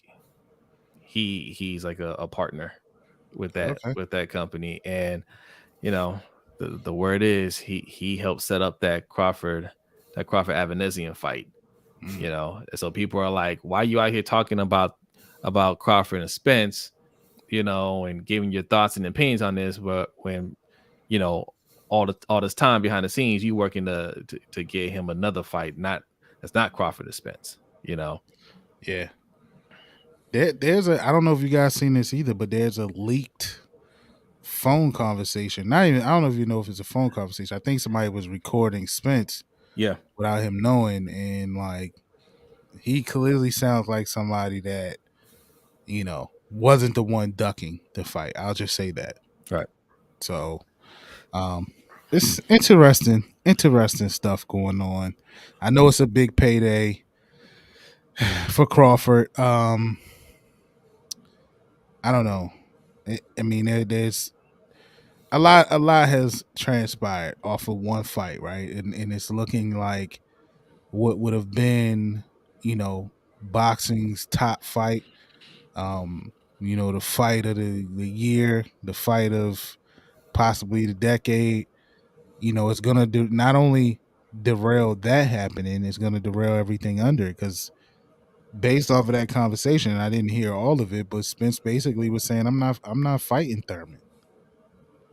a partner with that company, and the word is he helped set up that Crawford Avanesian fight. So people are like, why are you out here talking about Crawford and Spence, and giving your thoughts and opinions on this, but when all this time behind the scenes, you working to get him another fight. That's not Crawford or Spence. Yeah. There's I don't know if you guys seen this either, but there's a leaked phone conversation. I don't know if you know if it's a phone conversation. I think somebody was recording Spence. Yeah. Without him knowing, and like he clearly sounds like somebody that wasn't the one ducking the fight. I'll just say that. Right. So, it's interesting stuff going on. I know it's a big payday for Crawford. I don't know. I mean, there's a lot has transpired off of one fight, right? And it's looking like what would have been, boxing's top fight. The fight of the year, the fight of possibly the decade. it's gonna do not only derail that happening, it's gonna derail everything under it. Because based off of that conversation, and I didn't hear all of it, but Spence basically was saying, I'm not fighting Thurman.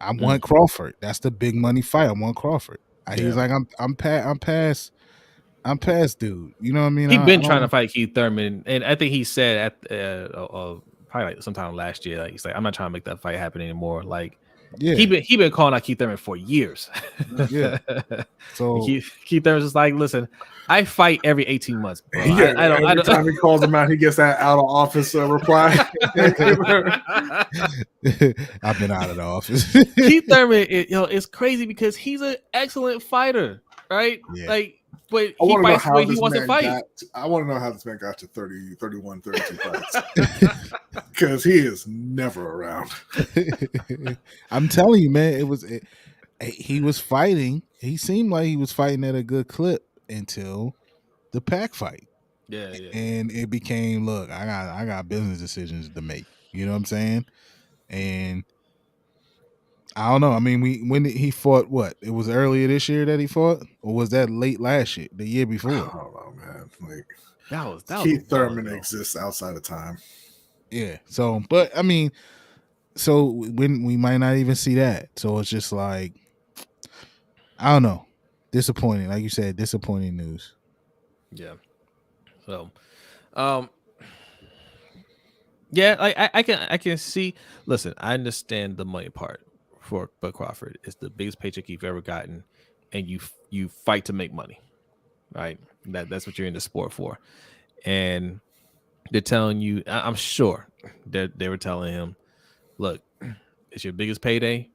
I want Crawford. That's the big money fight. I want Crawford. He was like, I'm past, dude. You know what I mean? He's been trying to fight Keith Thurman, and I think he said at probably like sometime last year, like he's like, I'm not trying to make that fight happen anymore. Like, he been calling out Keith Thurman for years. Yeah. So Keith Thurman's just like, listen, I fight every 18 months. Bro. Every time he calls him out, he gets that out of office reply. I've been out of the office. Keith Thurman, it's crazy because he's an excellent fighter, right? Yeah. Like, but he fights the way he wants to fight. I want to know how this man got to 30, 31, 32 fights. Because he is never around. I'm telling you, man, he was fighting. He seemed like he was fighting at a good clip until the Pac fight. Yeah. And it became, look, I got business decisions to make. You know what I'm saying? And I don't know. I mean, when he fought, what? It was earlier this year that he fought, or was that late last year, the year before? I don't know, man. Like that was Keith Thurman exists outside of time. Yeah. So, but I mean, so when we might not even see that. So it's just like, I don't know, disappointing. Like you said, disappointing news. Yeah. So, yeah, I can see. Listen, I understand the money part for Bud Crawford. It's the biggest paycheck you've ever gotten, and you fight to make money, right? That's what you're in the sport for. And they're telling you, I'm sure that they were telling him, look, it's your biggest payday,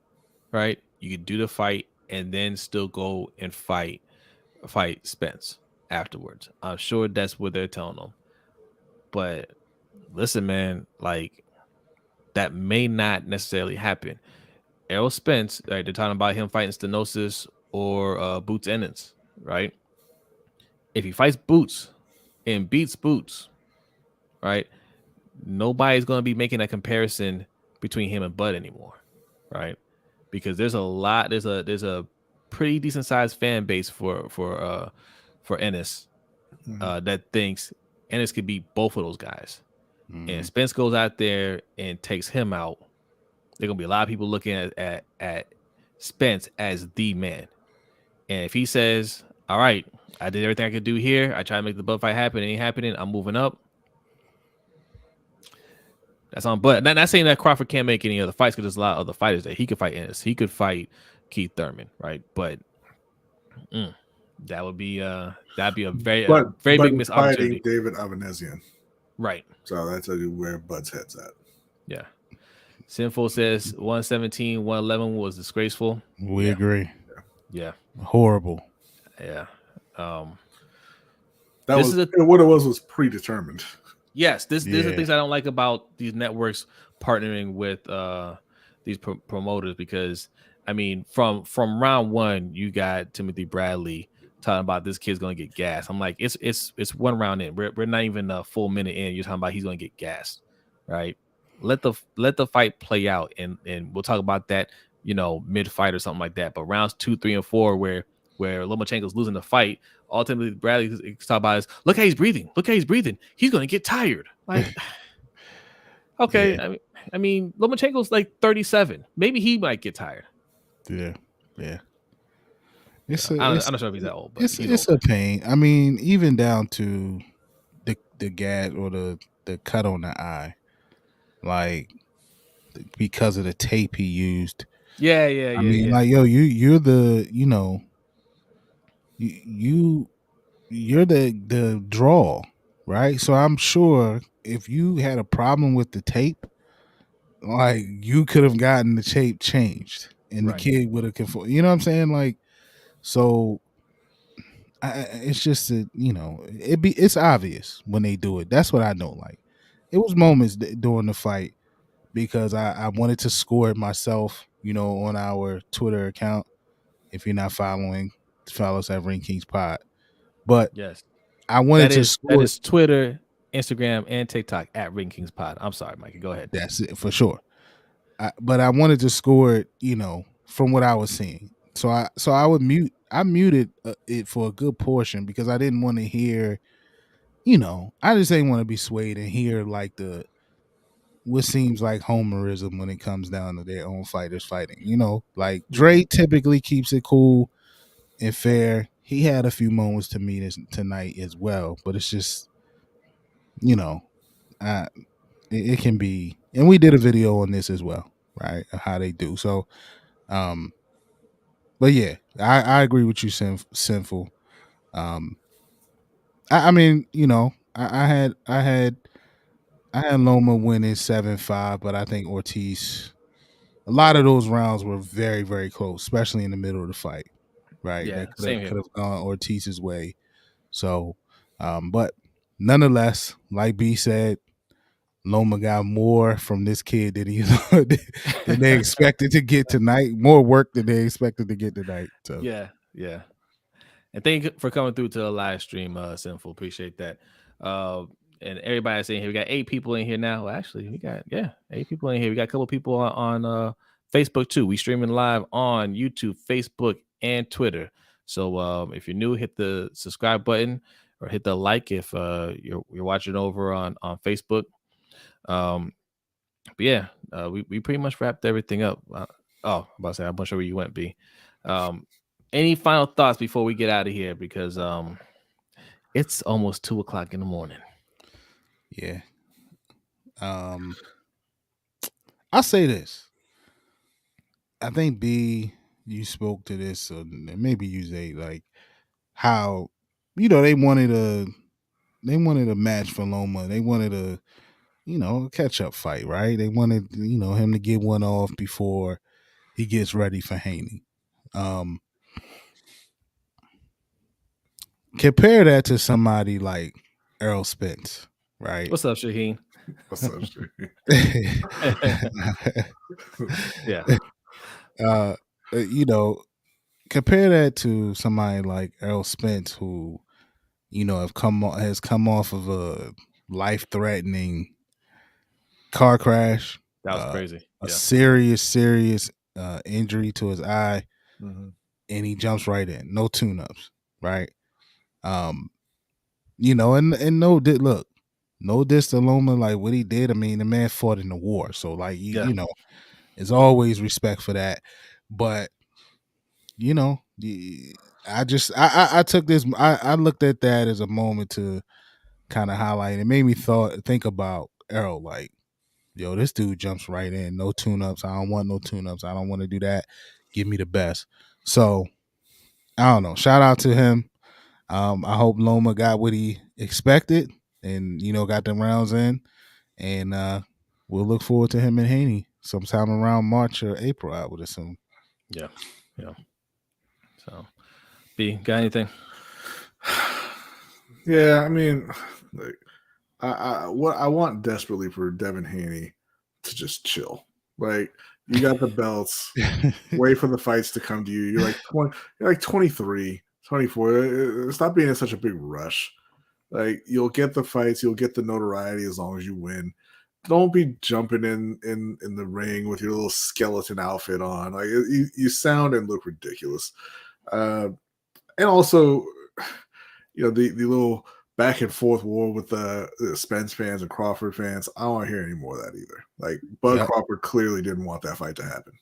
right? You can do the fight and then still go and fight Spence afterwards. I'm sure that's what they're telling him. But listen, man, like that may not necessarily happen. Errol Spence, right, they're talking about him fighting Stenosis or Boots Ennis, right? If he fights Boots and beats Boots, right, nobody's going to be making that comparison between him and Bud anymore, right? Because there's a pretty decent sized fan base for Ennis that thinks Ennis could beat both of those guys. Mm-hmm. And Spence goes out there and takes him out. There's gonna be a lot of people looking at Spence as the man. And if he says, all right, I did everything I could do here, I tried to make the Bud fight happen, it ain't happening, I'm moving up. That's on Bud. Not saying that Crawford can't make any other fights, because there's a lot of other fighters that he could fight Ennis. He could fight Keith Thurman, right? But that'd be a very big missed opportunity. David Avanesian. Right. So that's where Bud's head's at. Yeah. Sinful says 117, 111 was disgraceful. We agree. Yeah. Horrible. Yeah. What it was predetermined. Yes. These are things I don't like about these networks partnering with these promoters, because I mean, from round one, you got Timothy Bradley talking about this kid's gonna get gassed. I'm like, it's 1 round in. We're not even a full minute in. You're talking about he's gonna get gassed, right? Let the fight play out, and we'll talk about that, mid fight or something like that. But rounds 2, 3, and 4, where Lomachenko's losing the fight, ultimately Bradley talking about is, look how he's breathing. Look how he's breathing. He's gonna get tired. Like, okay, yeah. I mean, Lomachenko's like 37. Maybe he might get tired. Yeah. I'm not sure if he's that old, but it's a pain. I mean, even down to the gad or the cut on the eye, like because of the tape he used. Yeah. I mean, like, yo, you're the you're the draw, right? So I'm sure if you had a problem with the tape, like, you could have gotten the tape changed, and right. The kid would have conformed. You know what I'm saying? Like, so it's just that, it's obvious when they do it. That's what I don't like. It was moments during the fight, because I wanted to score it myself, on our Twitter account. If you're not following, follow us at Ring Kings Pod. But yes, I wanted to score. That is Twitter, Instagram, and TikTok at Ring Kings Pod. I'm sorry, Mikey. Go ahead. That's it for sure. But I wanted to score it, from what I was seeing. So I would mute. I muted it for a good portion because I didn't want to hear. I just didn't want to be swayed and hear like what seems like homerism when it comes down to their own fighters fighting. Like Dre typically keeps it cool and fair. He had a few moments to me tonight as well, but it's just it can be. And we did a video on this as well, right? Of how they do. So, but yeah, I agree with you, Sinful. I mean, I had Loma winning 7-5, but I think Ortiz. A lot of those rounds were very, very close, especially in the middle of the fight. Right, Yeah, that same here. could have gone Ortiz's way. So, but nonetheless, like B said, Loma got more from this kid than they expected to get tonight. More work than they expected to get tonight. So yeah. And thank you for coming through to the live stream, Sinful. Appreciate that. And everybody saying here, we got 8 people in here now. Well, actually, we got 8 people in here. We got a couple people on Facebook too. We streaming live on YouTube, Facebook, and Twitter. So if you're new, hit the subscribe button or hit the like if you're watching over on Facebook. But yeah, we pretty much wrapped everything up. I'm about to say, I'm not sure where you went, B. Any final thoughts before we get out of here? Because it's almost 2:00 in the morning. Yeah. I'll say this. I think B, you spoke to this, or maybe you say like how they wanted a match for Loma. They wanted a catch up fight, right? They wanted him to get one off before he gets ready for Haney. Compare that to somebody like Errol Spence, right? What's up, Shaheen? What's up, Shaheen? Yeah. Compare that to somebody like Errol Spence, who has come off of a life-threatening car crash. That was crazy. A serious injury to his eye, and he jumps right in. No tune-ups, right? And no diss to Loma, like what he did. I mean, the man fought in the war, so like there's always respect for that. But I took this. I looked at that as a moment to kind of highlight. It made me think about Errol. Like, yo, this dude jumps right in. No tune-ups. I don't want no tune-ups. I don't want to do that. Give me the best. So I don't know. Shout out to him. I hope Loma got what he expected and got them rounds in. And we'll look forward to him and Haney sometime around March or April, I would assume. Yeah. So, B, got anything? Yeah, I mean, like, I want desperately for Devin Haney to just chill. Like, you got the belts, wait for the fights to come to you. You're like 23, 24. Stop being in such a big rush. Like, you'll get the fights, you'll get the notoriety as long as you win. Don't be jumping in the ring with your little skeleton outfit on. Like, you sound and look ridiculous. And also, the little back and forth war with the Spence fans and Crawford fans. I don't want to hear any more of that either. Like, Bud Crawford clearly didn't want that fight to happen.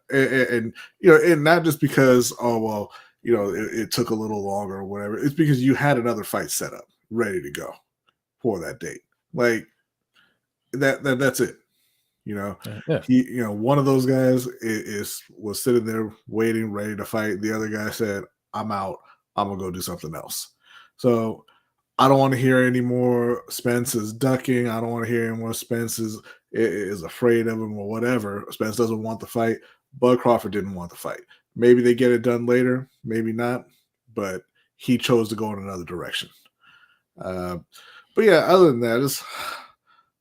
And not just because, it took a little longer or whatever. It's because you had another fight set up, ready to go for that date. Like, that's it. One of those guys was sitting there waiting, ready to fight. The other guy said, "I'm out. I'm gonna go do something else." So I don't want to hear any more Spence is ducking. I don't want to hear any more Spence is afraid of him or whatever. Spence doesn't want the fight. Bud Crawford didn't want the fight. Maybe they get it done later, maybe not, but he chose to go in another direction. But yeah, other than that, just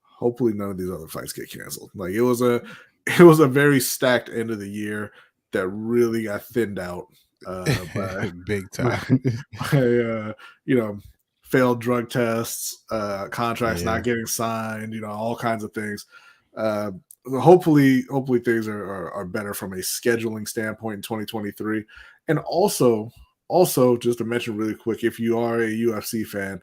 hopefully none of these other fights get canceled. Like, it was a very stacked end of the year that really got thinned out by big time. by, failed drug tests, contracts not getting signed, all kinds of things. hopefully things are better from a scheduling standpoint in 2023. And also just to mention really quick, if you are a UFC fan,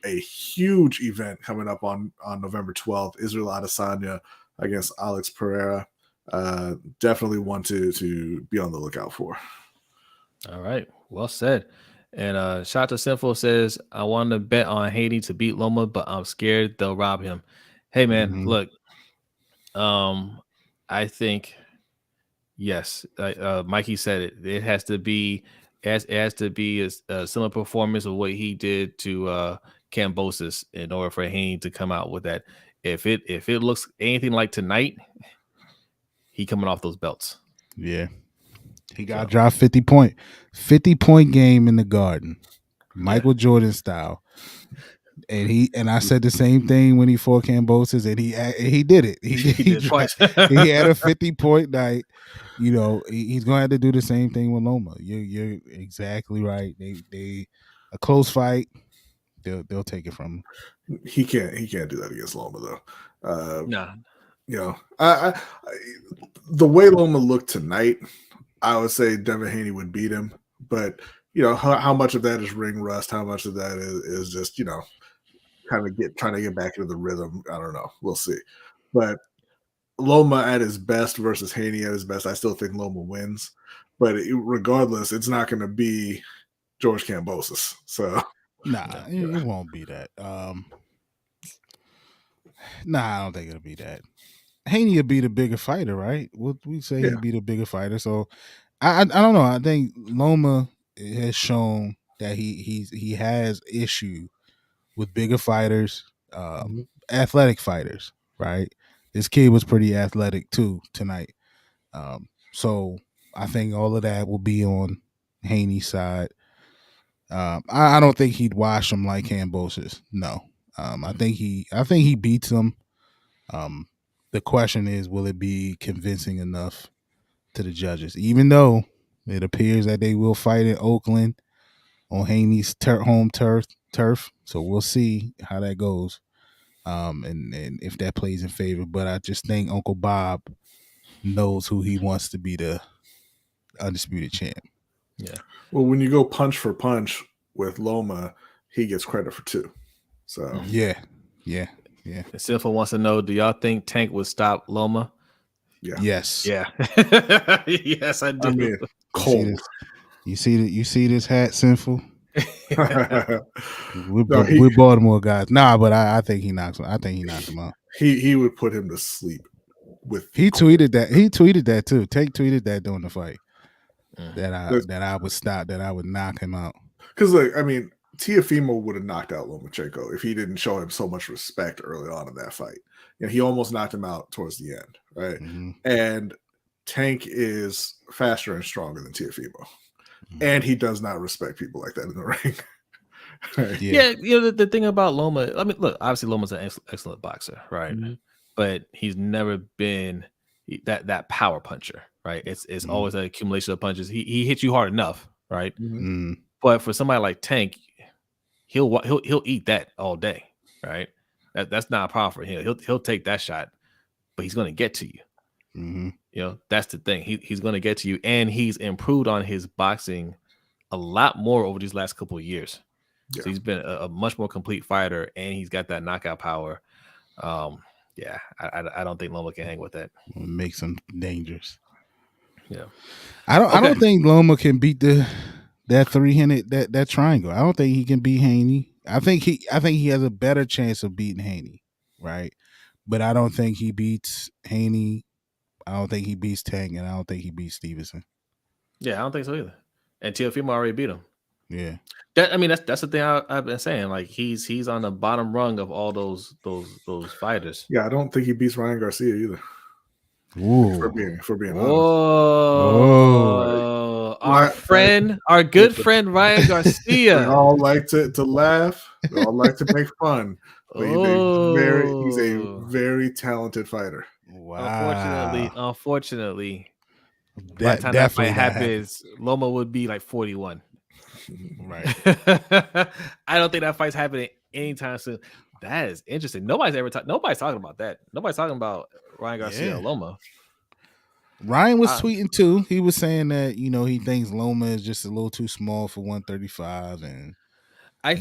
a huge event coming up on November 12th, Israel Adesanya against Alex Pereira. Definitely one to be on the lookout for. All right, well said. And shout out to Sinful says, I want to bet on Haiti to beat Loma, but I'm scared they'll rob him. Hey man, look, I think yes, Mikey said it. It has to be it has to be a similar performance of what he did to Kambosos in order for Haney to come out with that. If it looks anything like tonight, he coming off those belts. Yeah. He got to drop 50 point game in the Garden, Michael Jordan style. And I said the same thing when he fought Kambosos, and he did it. He did twice. He had a 50-point night. You know, he's going to have to do the same thing with Loma. You're exactly right. They a close fight. They'll take it from him. He can't do that against Loma though. Nah. You know, I the way Loma looked tonight, I would say Devin Haney would beat him. But you know, how much of that is ring rust? How much of that is just, you know, kind of trying to get back into the rhythm? I don't know. We'll see. But Loma at his best versus Haney at his best, I still think Loma wins. But regardless, it's not going to be George Kambosos. So it won't be that. I don't think it'll be that. Haney will be the bigger fighter, right? We say he'd be the bigger fighter. So I don't know. I think Loma has shown that he has issue with bigger fighters, athletic fighters, right? This kid was pretty athletic too tonight. So I think all of that will be on Haney's side. I don't think he'd wash him like Kambosos. No. I think he beats him. The question is, will it be convincing enough to the judges? Even though it appears that they will fight in Oakland on Haney's home turf. So we'll see how that goes, and if that plays in favor. But I just think Uncle Bob knows who he wants to be the undisputed champ. Yeah. Well, when you go punch for punch with Loma, he gets credit for 2. So yeah. Sinful wants to know, do y'all think Tank would stop Loma? Yeah. Yes. Yeah. Yes, I do. I mean, cold. You see this hat, Sinful? We're Baltimore guys. But I think he knocks him. I think he knocks him out. He would put him to sleep. He tweeted that. He tweeted that too. Tank tweeted that during the fight. That I would stop. That I would knock him out. Because like, I mean, Teofimo would have knocked out Lomachenko if he didn't show him so much respect early on in that fight. You know, he almost knocked him out towards the end, right? Mm-hmm. And Tank is faster and stronger than Teofimo. And he does not respect people like that in the ring. Right? Yeah, you know, the thing about Loma, I mean, look, obviously Loma's an excellent boxer, right? Mm-hmm. But he's never been that power puncher, right? It's always an accumulation of punches. He hits you hard enough, right? Mm-hmm. But for somebody like Tank, he'll eat that all day, right? That's not a problem for him. He'll take that shot, but he's going to get to you. Mm-hmm. You know, that's the thing. He's going to get to you, and he's improved on his boxing a lot more over these last couple of years. Yeah. So he's been a much more complete fighter, and he's got that knockout power. Yeah, I don't think Loma can hang with that. It makes him dangerous. Yeah, I don't think Loma can beat that 300 that triangle. I don't think he can beat Haney. I think he has a better chance of beating Haney, right? But I don't think he beats Haney. I don't think he beats Tank, and I don't think he beats Stevenson. Yeah, I don't think so either. And Teofimo already beat him. Yeah, that's the thing I've been saying. Like he's on the bottom rung of all those fighters. Yeah, I don't think he beats Ryan Garcia either. Ooh. For being honest. Our good friend Ryan Garcia. They all like to laugh. They all like to make fun. But he's a very talented fighter. Wow. Unfortunately, by the time that fight happens, Loma would be like 41. Right. I don't think that fight's happening anytime soon. That is interesting. Nobody's talking about that. Nobody's talking about Ryan Garcia or Loma. Ryan was tweeting too. He was saying that he thinks Loma is just a little too small for 135, and I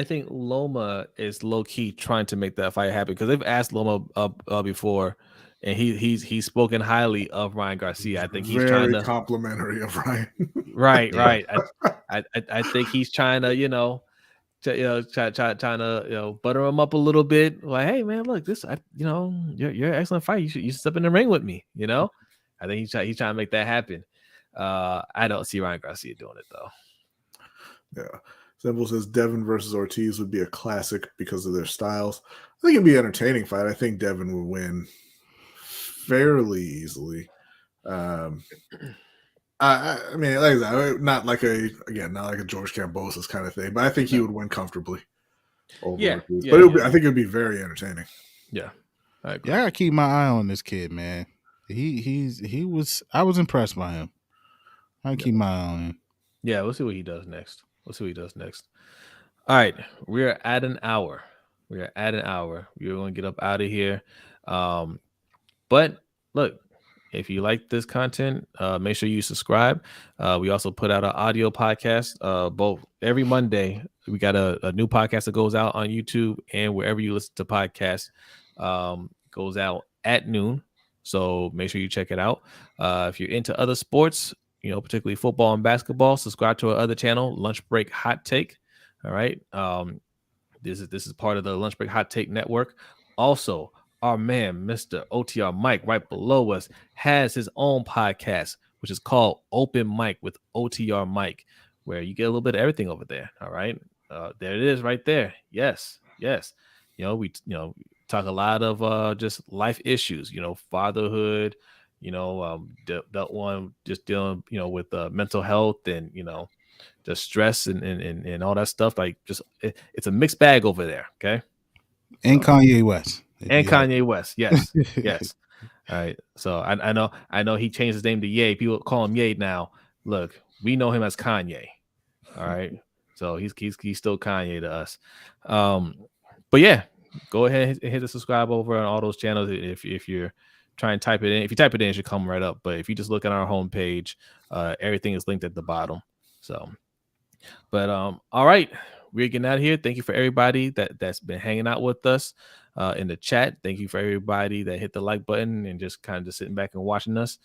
think Loma is low key trying to make that fight happen because they've asked Loma before, and he's spoken highly of Ryan Garcia. I think he's very trying to complimentary of Ryan. right. I think he's trying to trying to butter him up a little bit. Like, hey man, look, you're an excellent fight. You should step in the ring with me. I think he's trying to make that happen. I don't see Ryan Garcia doing it though. Yeah. Simple says Devin versus Ortiz would be a classic because of their styles. I think it'd be an entertaining fight. I think Devin would win fairly easily. I mean, like that, not like a George Kambosos kind of thing, but I think he would win comfortably. I think it'd be very entertaining. Yeah, I gotta keep my eye on this kid, man. I was impressed by him. I keep my eye on him. Yeah, we'll see what he does next. All right, we're at an hour. We're going to get up out of here. But look, if you like this content, make sure you subscribe. We also put out an audio podcast both every Monday. We got a new podcast that goes out on YouTube and wherever you listen to podcasts, goes out at noon. So make sure you check it out. If you're into other sports, particularly football and basketball, subscribe to our other channel, Lunch Break Hot Take. All right. This is part of the Lunch Break Hot Take Network. Also, our man, Mr. OTR Mike, right below us, has his own podcast, which is called Open Mic with OTR Mike, where you get a little bit of everything over there. All right. There it is right there. Yes. We talk a lot of just life issues, fatherhood, that one just dealing, with mental health and, just stress and all that stuff. Like it's a mixed bag over there. Okay. And Kanye West. Yes. Yes. All right. So I know he changed his name to Ye. People call him Ye now. Look, we know him as Kanye. All right. So he's still Kanye to us. But yeah, go ahead and hit the subscribe over on all those channels. If you're trying to type it in, if you type it in, it should come right up. But if you just look at our homepage, everything is linked at the bottom. So, but all right, we're getting out of here. Thank you for everybody that's been hanging out with us in the chat. Thank you for everybody that hit the like button and just kind of just sitting back and watching us.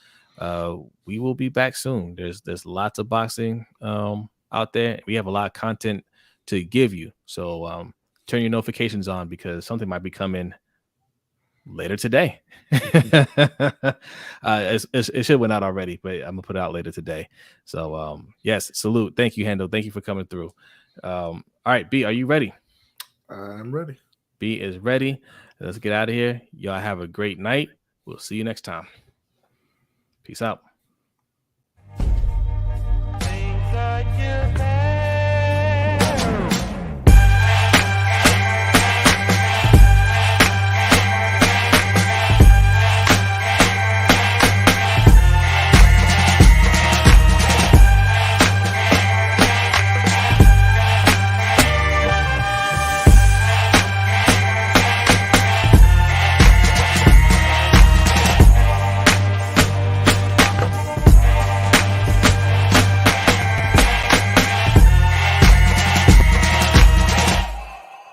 We will be back soon. There's lots of boxing out there. We have a lot of content to give you. So turn your notifications on because something might be coming later today. It should went out already, but I'm gonna put it out later today. So yes, salute. Thank you, Hendo. Thank you for coming through. All right, B, are you ready? I'm ready. B is ready. Let's get out of here. Y'all have a great night. We'll see you next time. Peace out.